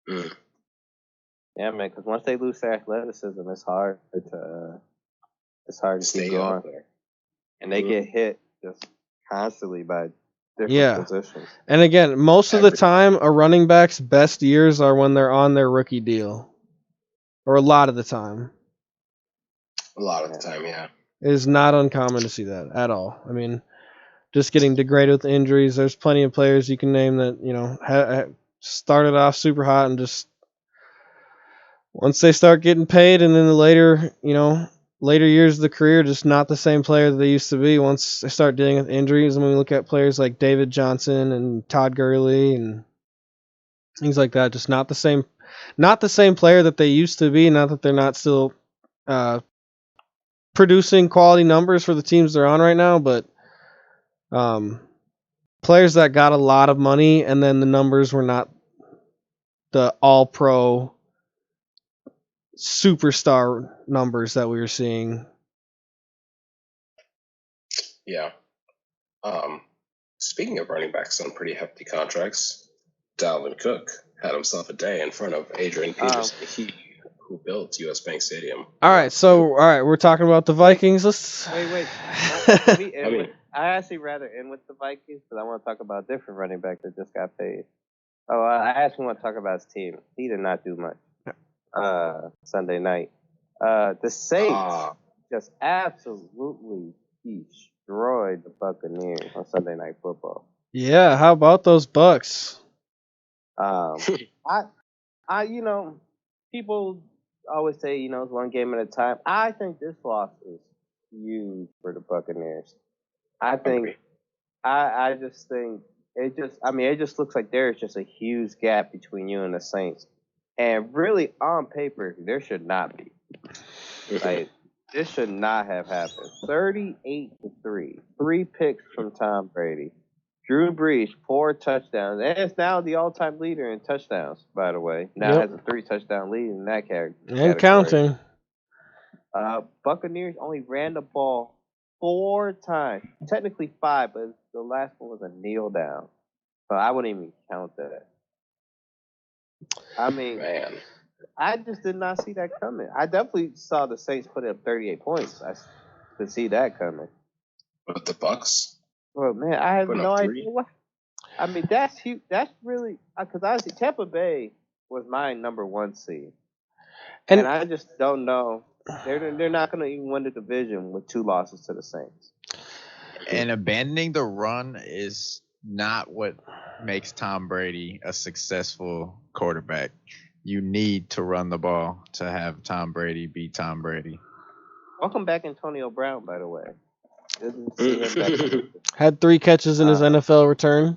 Speaker 2: Yeah, man. Because once they lose their athleticism, it's hard to
Speaker 1: stay
Speaker 2: keep going.
Speaker 1: there.
Speaker 2: And they get hit just constantly by different positions.
Speaker 3: And again, most of the time, a running back's best years are when they're on their rookie deal, or a lot of the time.
Speaker 1: A lot of the time, yeah.
Speaker 3: It is not uncommon to see that at all. I mean, just getting degraded with injuries. There's plenty of players you can name that started off super hot and just once they start getting paid, and then the later years of the career, just not the same player that they used to be once they start dealing with injuries. And when we look at players like David Johnson and Todd Gurley and things like that, just not the same player that they used to be. Not that they're not still producing quality numbers for the teams they're on right now, but players that got a lot of money and then the numbers were not the all-pro superstar numbers that we were seeing.
Speaker 1: Yeah. Speaking of running backs on pretty hefty contracts, Dalvin Cook had himself a day in front of Adrian Peterson, who built US Bank Stadium.
Speaker 3: All right, we're talking about the Vikings. Let's
Speaker 2: wait. I actually rather end with the Vikings because I want to talk about a different running back that just got paid. Oh, I actually want to talk about his team. He did not do much Sunday night. The Saints just absolutely destroyed the Buccaneers on Sunday Night Football.
Speaker 3: Yeah, how about those Bucks?
Speaker 2: People always say, it's one game at a time. I think this loss is huge for the Buccaneers. I just think it just looks like there's just a huge gap between you and the Saints. And really, on paper, there should not be. Like, this should not have happened. 38-3. 3 picks from Tom Brady. Drew Brees, 4 touchdowns. And it's now the all-time leader in touchdowns, by the way. Now has a 3-touchdown lead in that category.
Speaker 3: And counting.
Speaker 2: Buccaneers only ran the ball 4 times. Technically 5, but the last one was a kneel down. So I wouldn't even count that. I mean,
Speaker 1: man,
Speaker 2: I just did not see that coming. I definitely saw the Saints put up 38 points. I could see that coming.
Speaker 1: But the Bucks?
Speaker 2: Well, man, I have no idea what. I mean, that's huge. That's really because honestly, Tampa Bay was my number 1 seed, and I just don't know. They're not going to even win the division with 2 losses to the Saints.
Speaker 4: And abandoning the run is not what makes Tom Brady a successful quarterback. You need to run the ball to have Tom Brady be Tom Brady.
Speaker 2: Welcome back, Antonio Brown, by the way.
Speaker 3: Had 3 catches in his NFL return.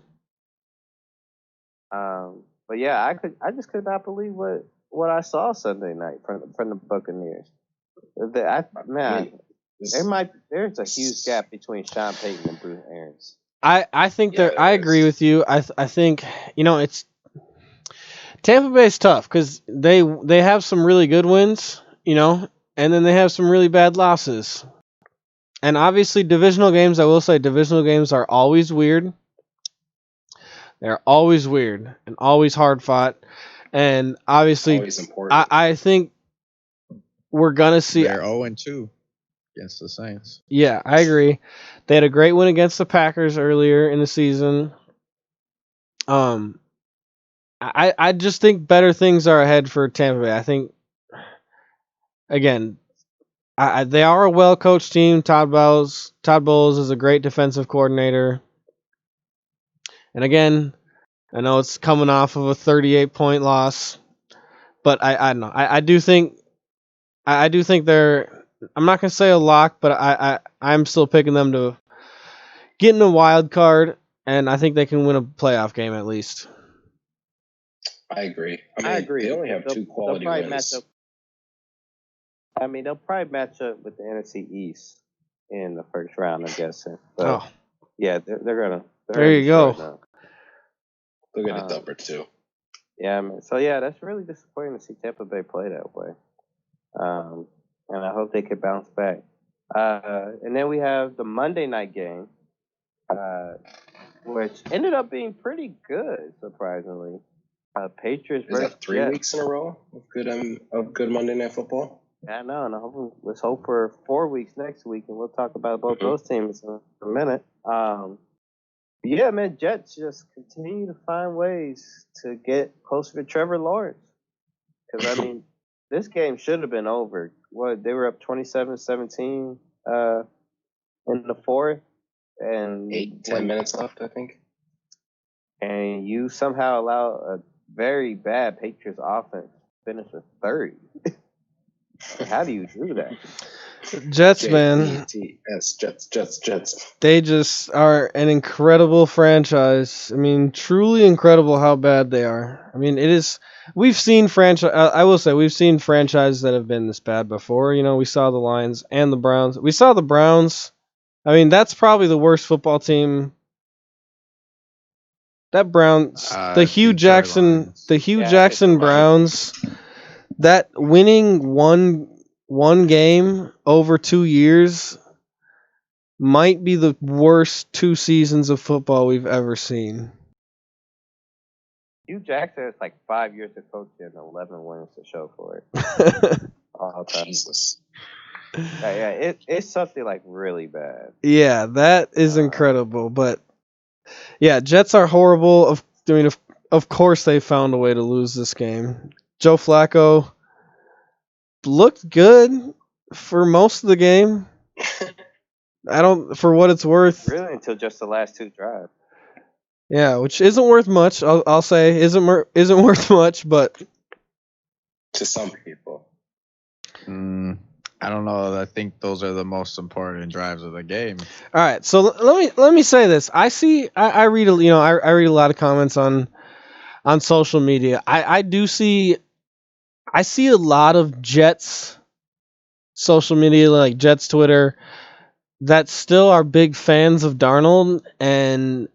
Speaker 2: But yeah, I just could not believe what I saw Sunday night from the Buccaneers. There's a huge gap between Sean Payton and Bruce Arians.
Speaker 3: I think I agree with you. I think it's Tampa Bay's tough because they have some really good wins, and then they have some really bad losses. And obviously, divisional games, I will say, divisional games are always weird. They're always weird and always hard fought. And obviously,
Speaker 1: always important.
Speaker 3: I think we're going to see.
Speaker 4: They're 0-2 against the Saints.
Speaker 3: Yeah, I agree. They had a great win against the Packers earlier in the season. I just think better things are ahead for Tampa Bay. I think, again, they are a well-coached team. Todd Bowles is a great defensive coordinator. And again, I know it's coming off of a 38-point loss, but I don't know. I do think they're. I'm not gonna say a lock, but I'm still picking them to get in a wild card, and I think they can win a playoff game at least.
Speaker 1: I agree.
Speaker 2: I agree.
Speaker 1: They only have 2 quality wins.
Speaker 2: They'll probably match up with the NFC East in the first round, I'm guessing. But yeah, they're gonna.
Speaker 3: There you go.
Speaker 1: They'll get a dub or 2.
Speaker 2: Yeah, man. So yeah, that's really disappointing to see Tampa Bay play that way. And I hope they can bounce back. And then we have the Monday night game, which ended up being pretty good, surprisingly. Patriots
Speaker 1: versus
Speaker 2: Jets.
Speaker 1: 3 weeks in a row of good Monday Night Football.
Speaker 2: Yeah, no. Let's hope for 4 weeks next week, and we'll talk about both those teams in a minute. Yeah, man, Jets just continue to find ways to get closer to Trevor Lawrence. Because, I mean, this game should have been over. They were up 27-17 in the fourth. And
Speaker 1: 10 minutes left, I think.
Speaker 2: And you somehow allow a very bad Patriots offense finish with 30. How do you do that?
Speaker 3: Jets, man.
Speaker 1: Jets.
Speaker 3: They just are an incredible franchise. I mean, truly incredible how bad they are. I mean, it is. We've seen franchise. I will say we've seen franchises that have been this bad before. You know, we saw the Lions and the Browns. We saw the Browns. I mean, that's probably the worst football team. That Browns, the Hugh Jackson, Browns, that winning one game over 2 years might be the worst 2 seasons of football we've ever seen.
Speaker 2: Hugh Jackson has like 5 years of coaching and 11 wins to show for it. All time.
Speaker 1: Jesus.
Speaker 2: Yeah, it's something like really bad.
Speaker 3: Yeah, that is incredible. But yeah, Jets are horrible. Of course they found a way to lose this game. Joe Flacco looked good for most of the game. For what it's worth.
Speaker 2: Really, until just the last 2 drives.
Speaker 3: Yeah, which isn't worth much. I'll say isn't worth much, but
Speaker 1: to some people.
Speaker 4: I don't know. I think those are the most important drives of the game.
Speaker 3: All right, so let me say this. I read a lot of comments on social media. I see a lot of Jets social media, like Jets Twitter, that still are big fans of Darnold, and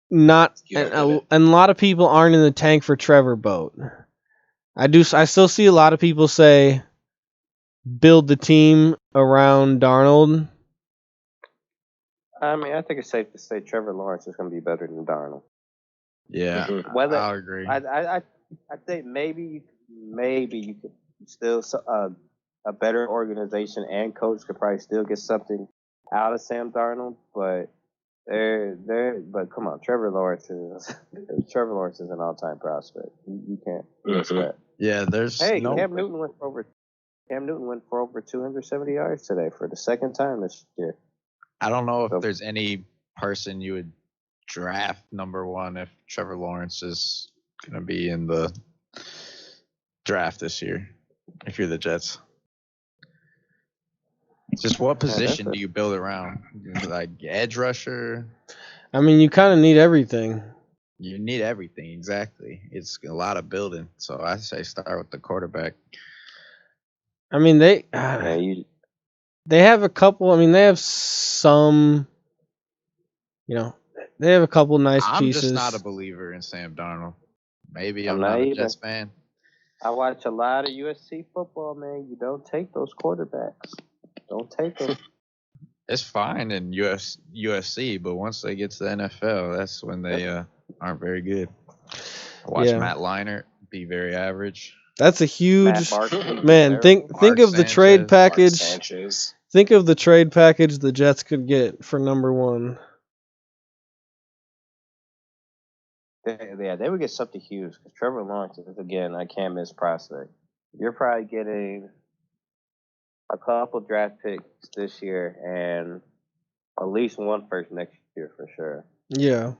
Speaker 3: and a lot of people aren't in the tank for Trevor boat. I still see a lot of people say build the team around Darnold.
Speaker 2: I mean, I think it's safe to say Trevor Lawrence is going to be better than Darnold.
Speaker 4: Yeah,
Speaker 2: Whether
Speaker 4: I'll agree.
Speaker 2: I think maybe you could still a better organization and coach could probably still get something out of Sam Darnold, but but come on, Trevor Lawrence is an all-time prospect. You can't miss that.
Speaker 4: Yeah, there's
Speaker 2: Cam Newton went for over 270 yards today for the second time this year.
Speaker 4: I don't know if there's any person you would draft number 1 if Trevor Lawrence is going to be in the draft this year, if you're the Jets. Just what position do you build around? Like edge rusher?
Speaker 3: I mean, you kind of need everything.
Speaker 4: You need everything, exactly. It's a lot of building. So I say start with the quarterback.
Speaker 3: I mean, they have a couple. I mean, they have some. They have a couple nice pieces.
Speaker 4: I'm just not a believer in Sam Darnold. Maybe I'm not a Jets fan.
Speaker 2: I watch a lot of USC football, man. You don't take those quarterbacks. Don't take them.
Speaker 4: It's fine in USC, but once they get to the NFL, that's when they aren't very good. I watched Matt Leinart be very average.
Speaker 3: That's a huge man. Think of the trade package. Think of the trade package the Jets could get for number 1.
Speaker 2: Yeah, they would get something huge because Trevor Lawrence is, again, I can't miss prospect. You're probably getting a couple draft picks this year and at least 1 first next year for sure.
Speaker 3: Yeah.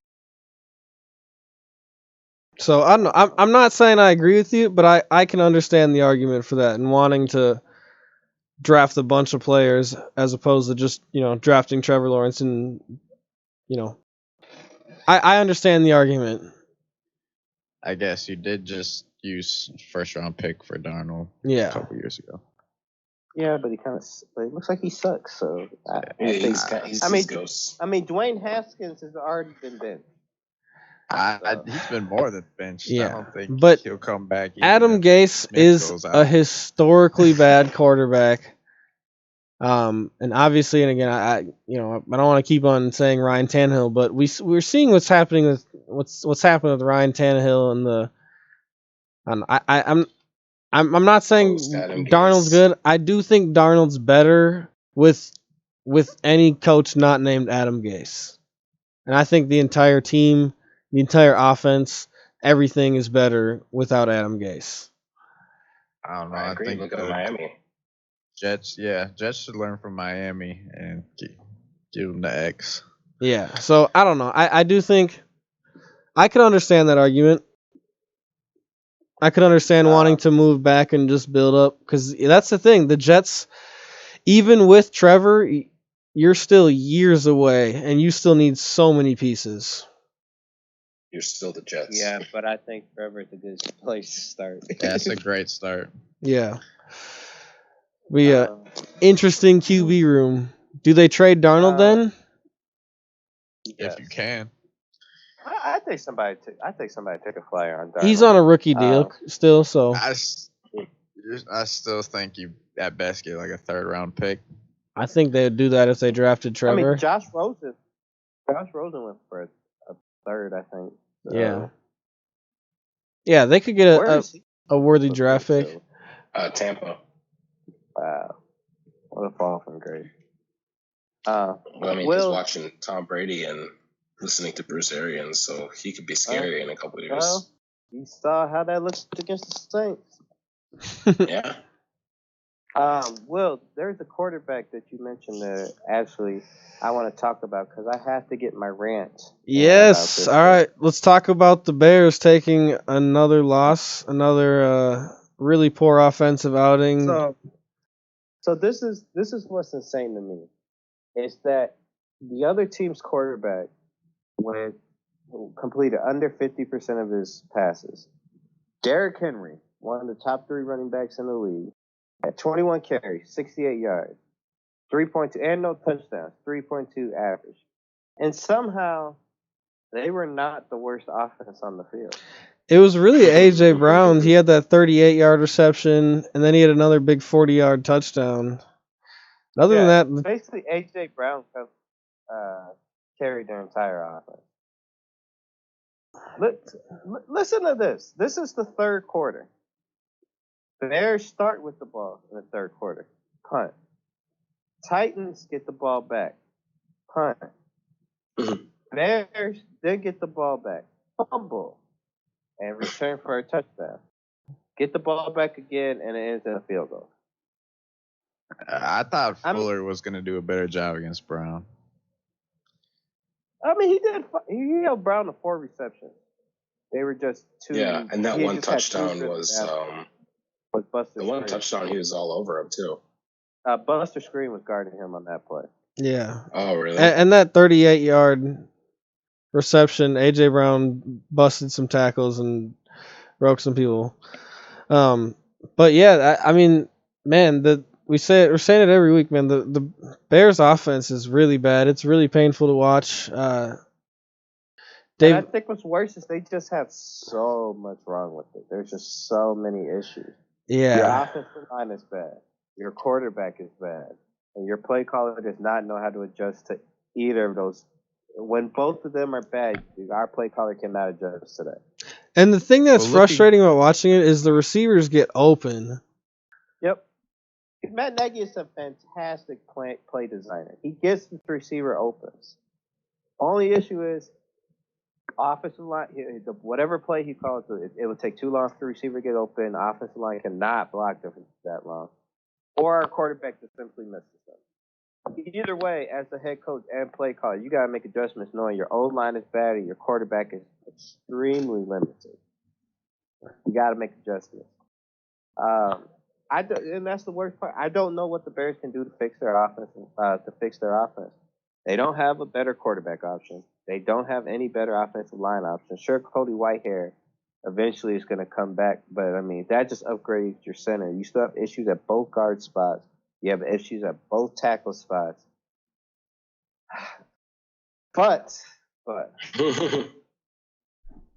Speaker 3: So I don't know. I'm not saying I agree with you, but I can understand the argument for that and wanting to draft a bunch of players as opposed to just drafting Trevor Lawrence and I understand the argument.
Speaker 4: I guess you did just use first-round pick for Darnold
Speaker 3: a
Speaker 4: couple years ago.
Speaker 2: Yeah, but it looks like he sucks. So I think Dwayne Haskins has already been benched.
Speaker 4: He's been more than benched.
Speaker 3: Yeah,
Speaker 4: I don't think
Speaker 3: but
Speaker 4: he'll come back.
Speaker 3: Adam Gase is a historically bad quarterback. And obviously, and again, I don't want to keep on saying Ryan Tannehill, but we're seeing what's happening with what's happened with Ryan Tannehill and I'm not saying Darnold's good. I do think Darnold's better with any coach not named Adam Gase, and I think the entire team, the entire offense, everything is better without Adam Gase.
Speaker 4: I don't know.
Speaker 1: I agree. Look at Miami.
Speaker 4: Jets should learn from Miami and give them the X.
Speaker 3: Yeah, so I don't know. I do think I can understand that argument. I could understand wanting to move back and just build up, because that's the thing. The Jets, even with Trevor, you're still years away, and you still need so many pieces.
Speaker 1: You're still the Jets.
Speaker 2: Yeah, but I think Trevor's a good place to start.
Speaker 4: That's a great start.
Speaker 3: Yeah. Interesting QB room. Do they trade Darnold then?
Speaker 4: If you can.
Speaker 2: I think somebody took a flyer on Darnold.
Speaker 3: He's on a rookie deal still, so
Speaker 4: I still think you at best get like a 3rd round pick.
Speaker 3: I think they'd do that if they drafted Trevor.
Speaker 2: I mean, Josh Rosen went for a 3rd, I think. So.
Speaker 3: Yeah, they could get a worthy draft pick.
Speaker 1: Tampa.
Speaker 2: Wow, what a fall from grace.
Speaker 1: Well, I mean, he's watching Tom Brady and listening to Bruce Arians, so he could be scary in a couple of years.
Speaker 2: Well, you saw how that looked against the Saints.
Speaker 1: Yeah.
Speaker 2: Will, there's a quarterback that you mentioned that actually I want to talk about because I have to get my rant.
Speaker 3: Yes. All right. Let's talk about the Bears taking another loss, another really poor offensive outing.
Speaker 2: So this is what's insane to me. Is that the other team's quarterback completed under 50% of his passes. Derrick Henry, one of the top 3 running backs in the league, had 21 carries, 68 yards, 3.2, and no touchdowns, 3.2 average. And somehow they were not the worst offense on the field.
Speaker 3: It was really A.J. Brown. He had that 38-yard reception, and then he had another big 40-yard touchdown. Other than that,
Speaker 2: basically A.J. Brown carried their entire offense. Listen to this. This is the 3rd quarter. The Bears start with the ball in the 3rd quarter. Punt. Titans get the ball back. Punt. Bears then get the ball back. Fumble. And return for a touchdown. Get the ball back again, and it ends in a field goal.
Speaker 4: I thought Fuller was going to do a better job against Brown.
Speaker 2: I mean, he did. He held Brown to 4 receptions. They were just 2.
Speaker 1: Yeah, and that one touchdown was
Speaker 2: Buster.
Speaker 1: The one touchdown, he was all over him too.
Speaker 2: Buster Screen was guarding him on that play.
Speaker 3: Yeah.
Speaker 1: Oh, really?
Speaker 3: And that 38-yard reception, A.J. Brown busted some tackles and broke some people. But yeah, I mean, man, we're saying it every week, man. The Bears' offense is really bad. It's really painful to watch.
Speaker 2: I think what's worse is they just have so much wrong with it. There's just so many issues.
Speaker 3: Yeah.
Speaker 2: Your offensive line is bad. Your quarterback is bad. And your play caller does not know how to adjust to either of those. When both of them are bad, our play caller cannot adjust to that.
Speaker 3: And the thing that's frustrating about watching it is the receivers get open.
Speaker 2: Yep. Matt Nagy is a fantastic play designer. He gets the receiver opens. Only issue is offensive line, whatever play he calls, it would take too long for the receiver to get open. Offensive line cannot block them that long. Or our quarterback just simply misses them. Either way, as the head coach and play caller, you got to make adjustments knowing your old line is bad and your quarterback is extremely limited. You got to make adjustments. And that's the worst part. I don't know what the Bears can do to fix their offense. They don't have a better quarterback option. They don't have any better offensive line options. Sure, Cody Whitehair eventually is going to come back, but I mean that just upgrades your center. You still have issues at both guard spots. You have issues at both tackle spots. But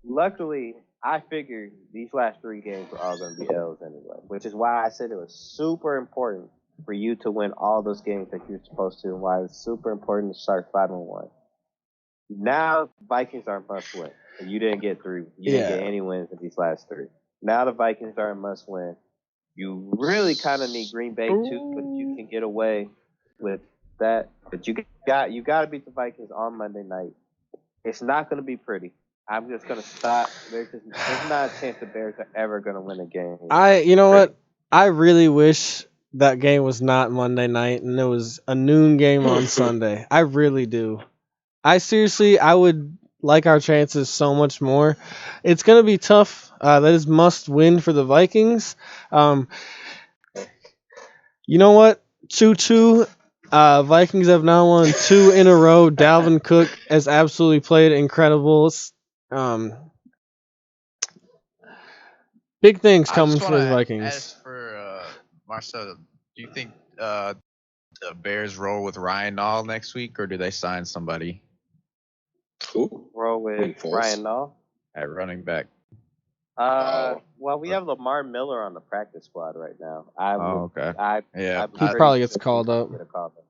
Speaker 2: luckily, I figured these last 3 games were all going to be L's anyway, which is why I said it was super important for you to win all those games that you're supposed to, and why it's super important to start 5-1. Now, Vikings are must win. And you didn't get 3. You didn't get any wins in these last 3. Now the Vikings are a must win. You really kind of need Green Bay too, but you can get away with that. But you got to beat the Vikings on Monday night. It's not going to be pretty. I'm just going to stop. There's not a chance the Bears are ever going to win a game.
Speaker 3: You know what? I really wish that game was not Monday night and it was a noon game on Sunday. I really do. I would like our chances so much more. It's going to be tough. That is must win for the Vikings. Um, you know what? 2-2. Vikings have now won 2 in a row. Dalvin Cook has absolutely played incredible. Um, big things
Speaker 4: I
Speaker 3: coming
Speaker 4: just
Speaker 3: for the
Speaker 4: want to
Speaker 3: Vikings.
Speaker 4: ask for Marcel. Do you think the Bears roll with Ryan Nall next week, or do they sign somebody
Speaker 1: Who?
Speaker 2: Roll with
Speaker 1: Foles?
Speaker 2: Ryan Nall.
Speaker 4: at running back?
Speaker 2: Well, we have Lamar Miller on the practice squad right now.
Speaker 4: Okay. Yeah.
Speaker 3: He probably gets called up.
Speaker 2: Get a call up.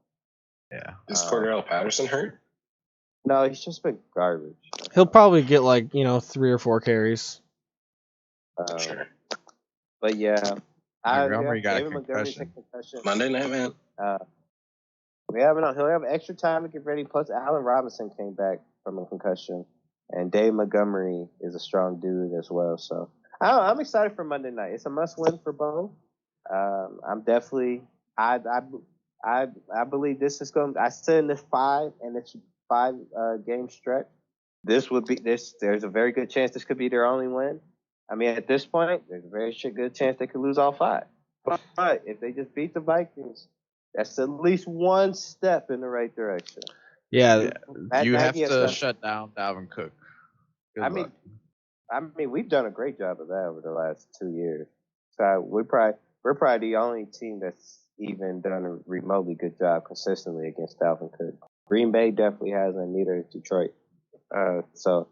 Speaker 4: Yeah.
Speaker 1: Is Cordell Patterson hurt?
Speaker 2: No, he's just been garbage.
Speaker 3: He'll probably get like 3 or 4 carries.
Speaker 1: Sure.
Speaker 2: But yeah,
Speaker 4: Montgomery got a
Speaker 2: David Montgomery took
Speaker 4: concussion.
Speaker 2: concussion.
Speaker 1: Monday night, man.
Speaker 2: He'll have extra time to get ready. Plus, Allen Robinson came back from a concussion, and Dave Montgomery is a strong dude as well. So I'm excited for Monday night. It's a must-win for both. I'm definitely I believe this is going. I said in this 5 game stretch, this would be this. There's a very good chance this could be their only win. I mean, at this point, there's a very good chance they could lose all 5. But if they just beat the Vikings, that's at least one step in the right direction.
Speaker 3: Yeah.
Speaker 4: You have to shut down Dalvin Cook.
Speaker 2: I mean, we've done a great job of that over the last 2 years. So we're probably the only team that's even done a remotely good job consistently against Dalvin Cook. Green Bay definitely has, and neither is Detroit. So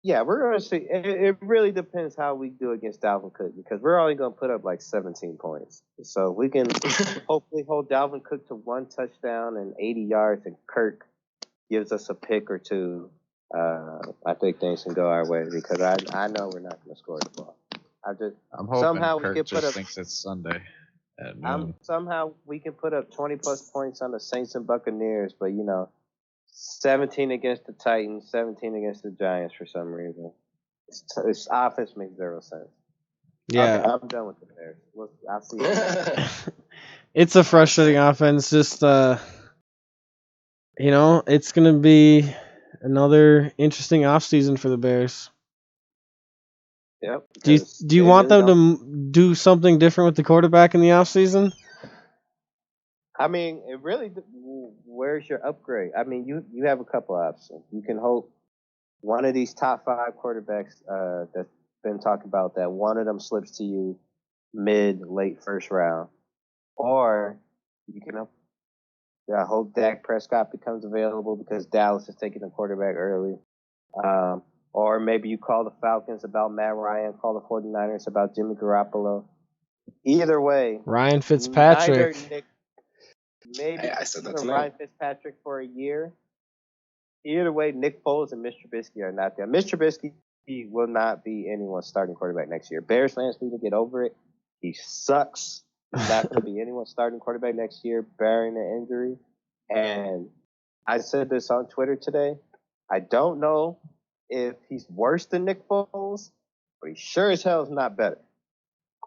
Speaker 2: we're going to see. It really depends how we do against Dalvin Cook, because we're only going to put up like 17 points. So we can hopefully hold Dalvin Cook to 1 touchdown and 80 yards, and Kirk gives us a pick or 2. I think things can go our way, because I know we're not going to score the ball.
Speaker 4: I'm hoping
Speaker 2: somehow
Speaker 4: Kirk
Speaker 2: we can
Speaker 4: just thinks it's Sunday at noon.
Speaker 2: Somehow we can put up 20-plus points on the Saints and Buccaneers, but 17 against the Titans, 17 against the Giants for some reason. This offense makes 0 sense.
Speaker 3: Yeah.
Speaker 2: Okay, I'm done with the Bears. I'll see you.
Speaker 3: It's a frustrating offense. Just it's gonna be another interesting offseason for the Bears.
Speaker 2: Yep.
Speaker 3: Do you want them to do something different with the quarterback in the offseason?
Speaker 2: I mean, it really. Where's your upgrade? I mean, you have a couple options. You can hope one of these top 5 quarterbacks that's been talked about, that one of them slips to you late first round, or you can hope Dak Prescott becomes available because Dallas is taking the quarterback early. Or maybe you call the Falcons about Matt Ryan, call the 49ers about Jimmy Garoppolo. Either way,
Speaker 3: Ryan Fitzpatrick.
Speaker 2: Maybe
Speaker 1: I said that tonight.
Speaker 2: Ryan Fitzpatrick for a year. Either way, Nick Foles and Mitch Trubisky are not there. Mitch Trubisky will not be anyone's starting quarterback next year. Bears fans need to get over it. He sucks. He's not going to be anyone's starting quarterback next year, barring an injury. And I said this on Twitter today. I don't know if he's worse than Nick Foles, but he sure as hell is not better.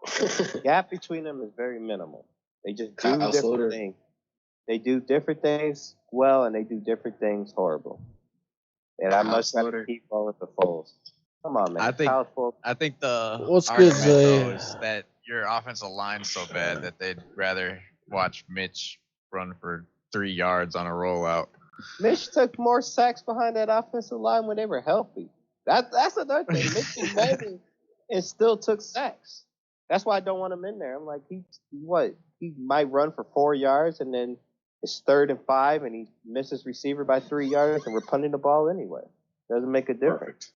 Speaker 2: The gap between them is very minimal. They just do different things. They do different things well, and they do different things horrible. And I must have to keep going with the Foles. Come on, man.
Speaker 4: I think the
Speaker 3: What's
Speaker 4: argument
Speaker 3: good, Zay?
Speaker 4: though is that your offensive line's so bad that they'd rather watch Mitch run for 3 yards on a rollout.
Speaker 2: Mitch took more sacks behind that offensive line when they were healthy. That's another thing. Mitch is mobile and still took sacks. That's why I don't want him in there. I'm like, he might run for 4 yards, and then it's 3rd and 5, and he misses receiver by 3 yards, and we're punting the ball anyway. Doesn't make a difference.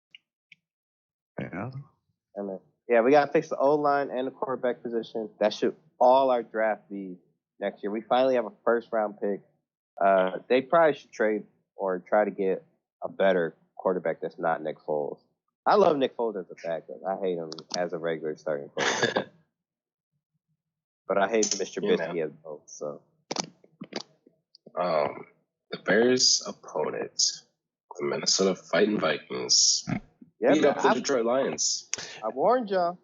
Speaker 4: Yeah.
Speaker 2: We got to fix the O-line and the quarterback position. That should all our draft be next year. We finally have a first-round pick. They probably should trade or try to get a better quarterback that's not Nick Foles. I love Nick Foles as a backup. I hate him as a regular starting quarterback. But I hate Mr. Trubisky as both. So,
Speaker 1: the Bears' opponent, the Minnesota Fighting Vikings, beat up the Detroit Lions.
Speaker 2: I warned y'all.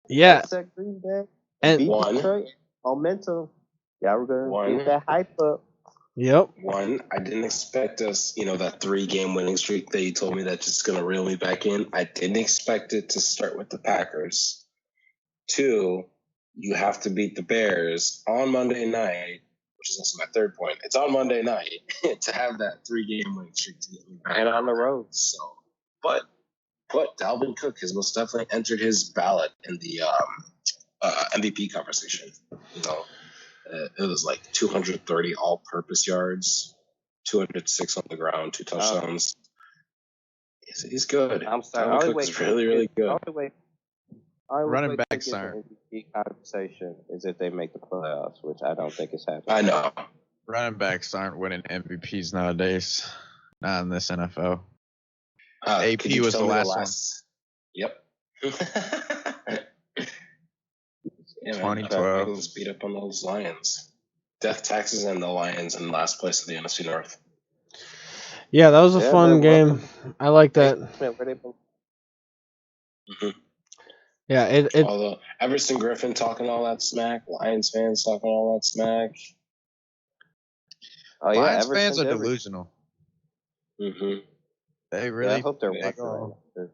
Speaker 3: Yeah.
Speaker 2: Green Bay.
Speaker 3: And
Speaker 2: beat Detroit. Momentum. Y'all were going to get that hype up.
Speaker 3: Yep.
Speaker 1: One, I didn't expect us, that 3-game winning streak that you told me that's just going to reel me back in. I didn't expect it to start with the Packers. Two, you have to beat the Bears on Monday night, which is also my third point. It's on Monday night to have that 3-game winning streak to get me back
Speaker 2: And on the road.
Speaker 1: So, but Dalvin Cook has most definitely entered his ballot in the MVP conversation. It was like 230 all-purpose yards, 206 on the ground, 2 touchdowns. He's good.
Speaker 2: I'm sorry.
Speaker 1: Dalvin Cook is really, really good.
Speaker 4: Running backs aren't.
Speaker 2: The MVP conversation is if they make the playoffs, which I don't think is happening.
Speaker 1: I know.
Speaker 4: Running backs aren't winning MVPs nowadays. Not in this NFL. AP
Speaker 1: Could you
Speaker 4: was
Speaker 1: tell
Speaker 4: the
Speaker 1: me
Speaker 4: last one.
Speaker 1: Yep. Yeah,
Speaker 4: 2012.
Speaker 1: Bengals beat up on those Lions. Death taxes and the Lions in last place of the NFC North.
Speaker 3: Yeah, that was a fun game. I like that.
Speaker 1: Mm-hmm.
Speaker 3: Yeah, it
Speaker 1: Although Everson Griffin talking all that smack, Lions fans talking all that smack.
Speaker 2: Oh yeah,
Speaker 4: Lions
Speaker 2: Everson
Speaker 4: fans are
Speaker 2: did.
Speaker 4: delusional.
Speaker 1: Mm-hmm.
Speaker 4: They really
Speaker 2: I hope they're
Speaker 4: gonna
Speaker 2: watching.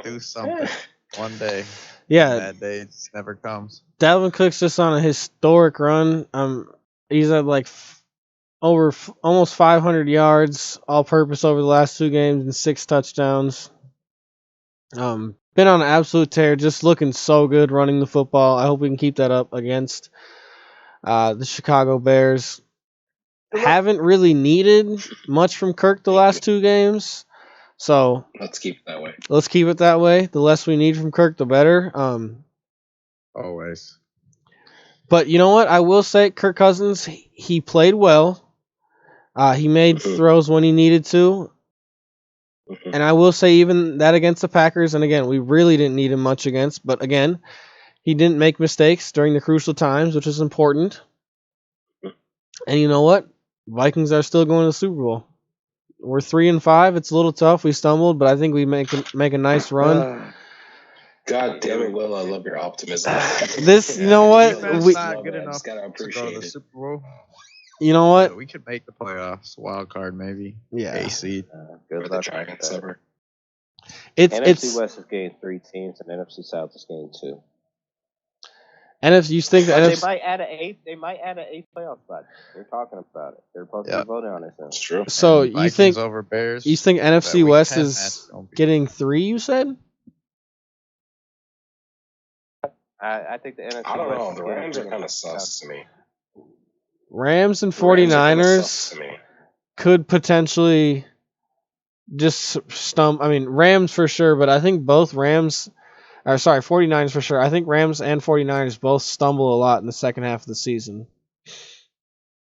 Speaker 4: do something one day.
Speaker 3: yeah.
Speaker 4: That day never comes.
Speaker 3: Dalvin Cook's just on a historic run. He's at like almost 500 yards all-purpose over the last 2 games and 6 touchdowns. Been on an absolute tear, just looking so good running the football. I hope we can keep that up against the Chicago Bears. Haven't really needed much from Kirk the last 2 games, so
Speaker 1: let's keep it that way.
Speaker 3: Let's keep it that way. The less we need from Kirk, the better.
Speaker 4: Always.
Speaker 3: But you know what? I will say Kirk Cousins, he played well. He made throws when he needed to. And I will say even that against the Packers, and again, we really didn't need him much against, but again, he didn't make mistakes during the crucial times, which is important. And you know what? Vikings are still going to the Super Bowl. We're 3-5. It's a little tough. We stumbled, but I think we make a nice run.
Speaker 1: God damn it, Will! I love your optimism.
Speaker 3: You know what?
Speaker 4: Defense not good enough to go to the Super Bowl.
Speaker 3: You know what?
Speaker 4: Yeah, we could make the playoffs. Wild card, maybe.
Speaker 3: Yeah.
Speaker 4: A seed.
Speaker 1: Good the Giants ever.
Speaker 2: NFC West is getting 3 teams, and NFC South is getting 2.
Speaker 3: NFC, you think that
Speaker 2: they might add an 8th? They might add an 8th playoff spot. They're talking about it. They're supposed to be voting on it.
Speaker 1: It's true.
Speaker 3: So
Speaker 4: and
Speaker 3: you think
Speaker 4: over Bears?
Speaker 3: You think NFC West is getting 3? You said.
Speaker 2: I think the NFC.
Speaker 1: I don't know. The Rams are kind of sus to me.
Speaker 3: Rams and 49ers could potentially just stump. I mean, Rams for sure, but I think both 49ers for sure. I think Rams and 49ers both stumble a lot in the second half of the season.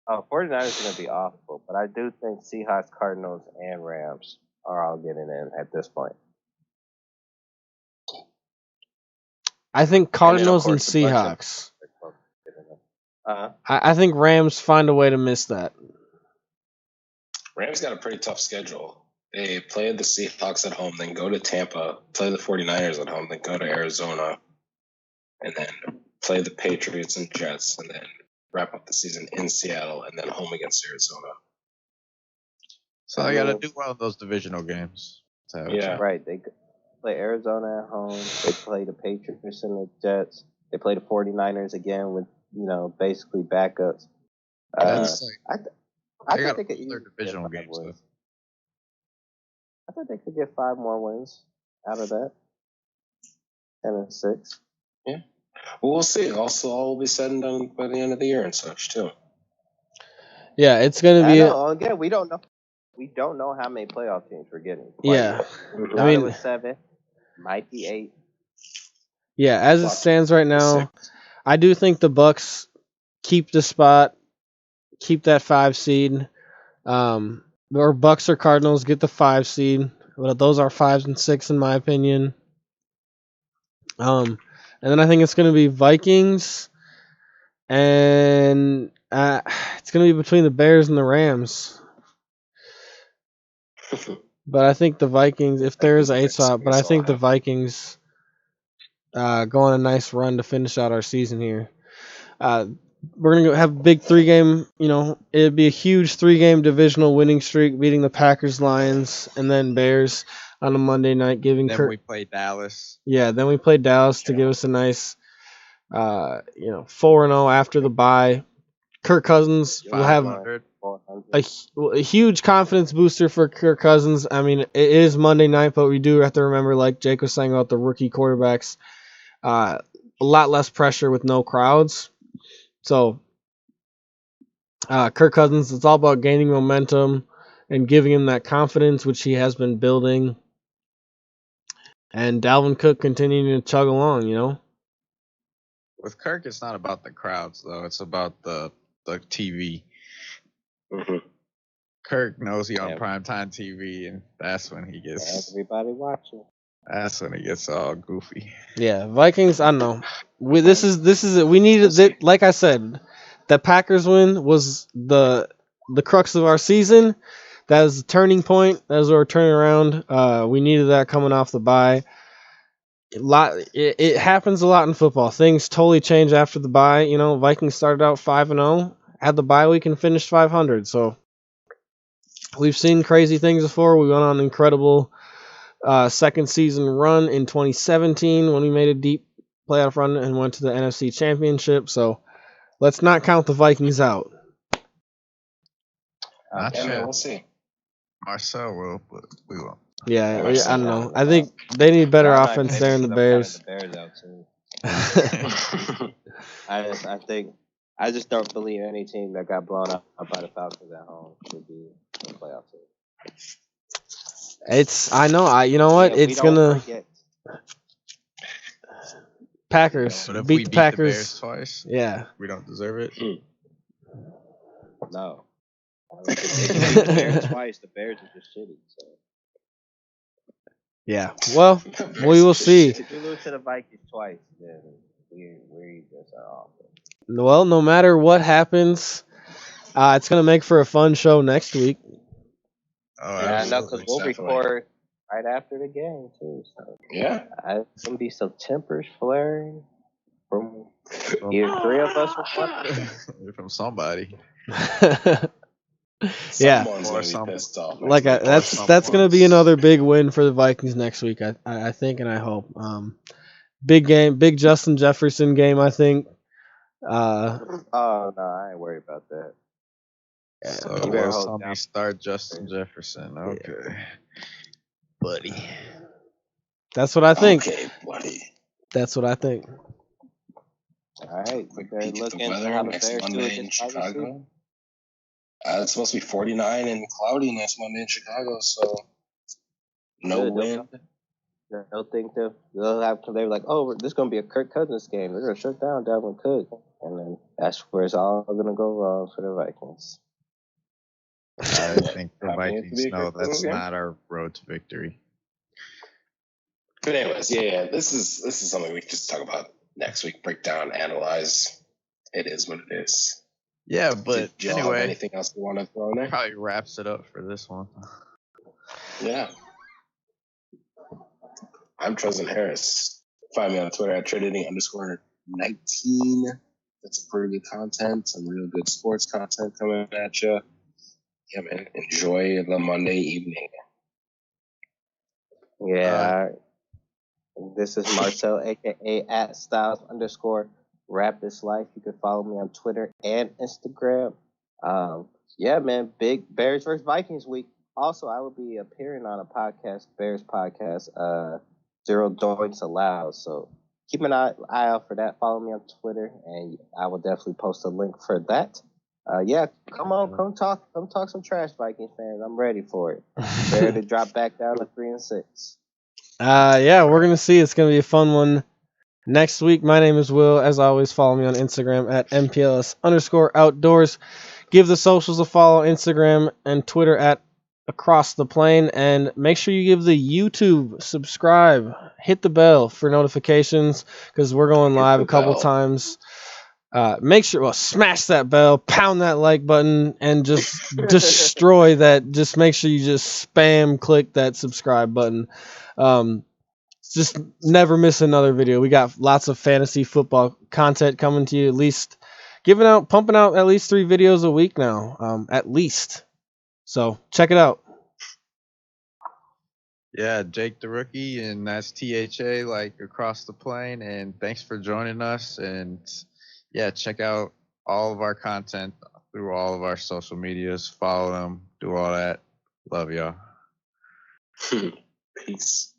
Speaker 2: 49ers are going to be awful, but I do think Seahawks, Cardinals, and Rams are all getting in at this point.
Speaker 3: I think Cardinals and Seahawks. I think Rams find a way to miss that.
Speaker 1: Rams got a pretty tough schedule. They play the Seahawks at home, then go to Tampa, play the 49ers at home, then go to Arizona, and then play the Patriots and Jets, and then wrap up the season in Seattle, and then home against Arizona.
Speaker 4: So they got to do well in those divisional games.
Speaker 2: Yeah. Right. They play Arizona at home. They play the Patriots and the Jets. They play the 49ers again with, basically backups. I think they could
Speaker 4: their divisional games.
Speaker 2: I think they could get 5 more wins out of that. And then 6.
Speaker 1: Yeah. Well, we'll see. Also, all will be said and done by the end of the year and such, too.
Speaker 3: Yeah, it's going to be...
Speaker 2: Again, we don't know. We don't know how many playoff teams we're getting.
Speaker 3: Yeah.
Speaker 2: I mean, it was 7. Might be 8.
Speaker 3: Yeah, as it stands right now, I do think the Bucks keep the spot, keep that 5 seed. Or Bucks or Cardinals get the 5 seed. Well, those are 5s and 6 in my opinion. And then I think it's going to be Vikings, and it's going to be between the Bears and the Rams. But I think the Vikings, if there is an 8 spot, but I think the Vikings go on a nice run to finish out our season here. we're gonna have a big 3-game. It'd be a huge 3-game divisional winning streak, beating the Packers, Lions, and then Bears on a Monday night.
Speaker 4: Then we play Dallas.
Speaker 3: Yeah, then we play Dallas to give us a nice, 4-0 after the bye. Kirk Cousins will have a huge confidence booster for Kirk Cousins. I mean, it is Monday night, but we do have to remember, like Jake was saying about the rookie quarterbacks, a lot less pressure with no crowds. So, Kirk Cousins, it's all about gaining momentum and giving him that confidence, which he has been building. And Dalvin Cook continuing to chug along,
Speaker 4: With Kirk, it's not about the crowds, though. It's about the TV.
Speaker 1: Mm-hmm.
Speaker 4: Kirk knows he on primetime TV, and that's when he gets
Speaker 2: everybody watching.
Speaker 4: That's when he gets all goofy.
Speaker 3: Yeah, Vikings. I don't know. This is it. We needed it. Like I said, the Packers win was the crux of our season. That was the turning point. That was our turning around. We needed that coming off the bye. It happens a lot in football. Things totally change after the bye. Vikings started out 5-0, had the bye week and finished 500. So we've seen crazy things before. We went on an incredible second season run in 2017 when we made a deep playoff run and went to the NFC Championship. So let's not count the Vikings out.
Speaker 4: Not sure.
Speaker 1: We'll see.
Speaker 4: Marcel will, but we won't.
Speaker 3: Yeah, I don't know. I think they need better offense there in the Bears.
Speaker 2: I just don't believe any team that got blown up by the Falcons at home should be in the playoff team.
Speaker 3: I know. You know what? It's gonna. Packers.
Speaker 4: But if
Speaker 3: beat
Speaker 4: we
Speaker 3: the
Speaker 4: beat
Speaker 3: Packers
Speaker 4: the Bears twice,
Speaker 3: yeah.
Speaker 4: we don't deserve it.
Speaker 2: No. If you beat the Bears twice, the Bears are just shitty. So.
Speaker 3: Yeah. Well, we will see.
Speaker 2: If you lose to the Vikings twice, then we just are off.
Speaker 3: Well, no matter what happens, it's gonna make for a fun show next week.
Speaker 4: Oh,
Speaker 2: yeah, I know, because we'll record right after the game too. So
Speaker 1: yeah,
Speaker 2: it's gonna be some tempers flaring from either three of us
Speaker 4: from somebody.
Speaker 3: Yeah, like that's gonna be another big win for the Vikings next week. I think and I hope. Big game, big Justin Jefferson game. I think.
Speaker 2: Oh no, I ain't worried about that.
Speaker 4: So you better help me start Justin Jefferson. Okay, buddy.
Speaker 3: That's what I think.
Speaker 1: Okay, buddy.
Speaker 3: That's what I think.
Speaker 2: All right,
Speaker 1: quick peek at the weather next Monday in Chicago. It's supposed to be 49 and cloudy next Monday in Chicago, so no wind.
Speaker 2: They'll think they'll have they're like, oh, this is gonna be a Kirk Cousins game. They're gonna shut down Dalvin Cook, and then that's where it's all gonna go wrong for the Vikings.
Speaker 4: I think the Vikings know that's not our road to victory.
Speaker 1: But anyways, yeah, this is something we can just talk about next week. Break down, analyze. It is what it is.
Speaker 4: Yeah, but anyway,
Speaker 1: anything else you want to throw in there?
Speaker 4: Probably wraps it up for this one.
Speaker 1: Yeah. I'm Tristan Harris. Find me on Twitter at Trinity_19. That's some pretty good content, some real good sports content coming at you. Yeah, man. Enjoy the Monday evening.
Speaker 2: Yeah. This is Marcel, a.k.a. at Styles_RapThisLife. You can follow me on Twitter and Instagram. Yeah, man. Big Bears versus Vikings week. Also, I will be appearing on a podcast, Bears podcast, Zero Doinks Allowed. So keep an eye out for that. Follow me on Twitter, and I will definitely post a link for that. Yeah, come talk some trash, Vikings fans. I'm ready for it. Ready to drop back down to 3-6.
Speaker 3: Yeah, we're gonna see. It's gonna be a fun one next week. My name is Will. As always, follow me on Instagram at MPLS_outdoors. Give the socials a follow, Instagram and Twitter at AcrossThaPlain, and make sure you give the YouTube subscribe, hit the bell for notifications because we're going live a couple times. Make sure, smash that bell, pound that like button, and just destroy that. Just make sure you just spam click that subscribe button. Just never miss another video. We got lots of fantasy football content coming to you. At least pumping out at least 3 videos a week now, at least. So check it out.
Speaker 4: Yeah, Jake the Rookie, and that's THA, like across the plane. And thanks for joining us. And yeah, check out all of our content through all of our social medias. Follow them, do all that. Love y'all.
Speaker 1: Peace.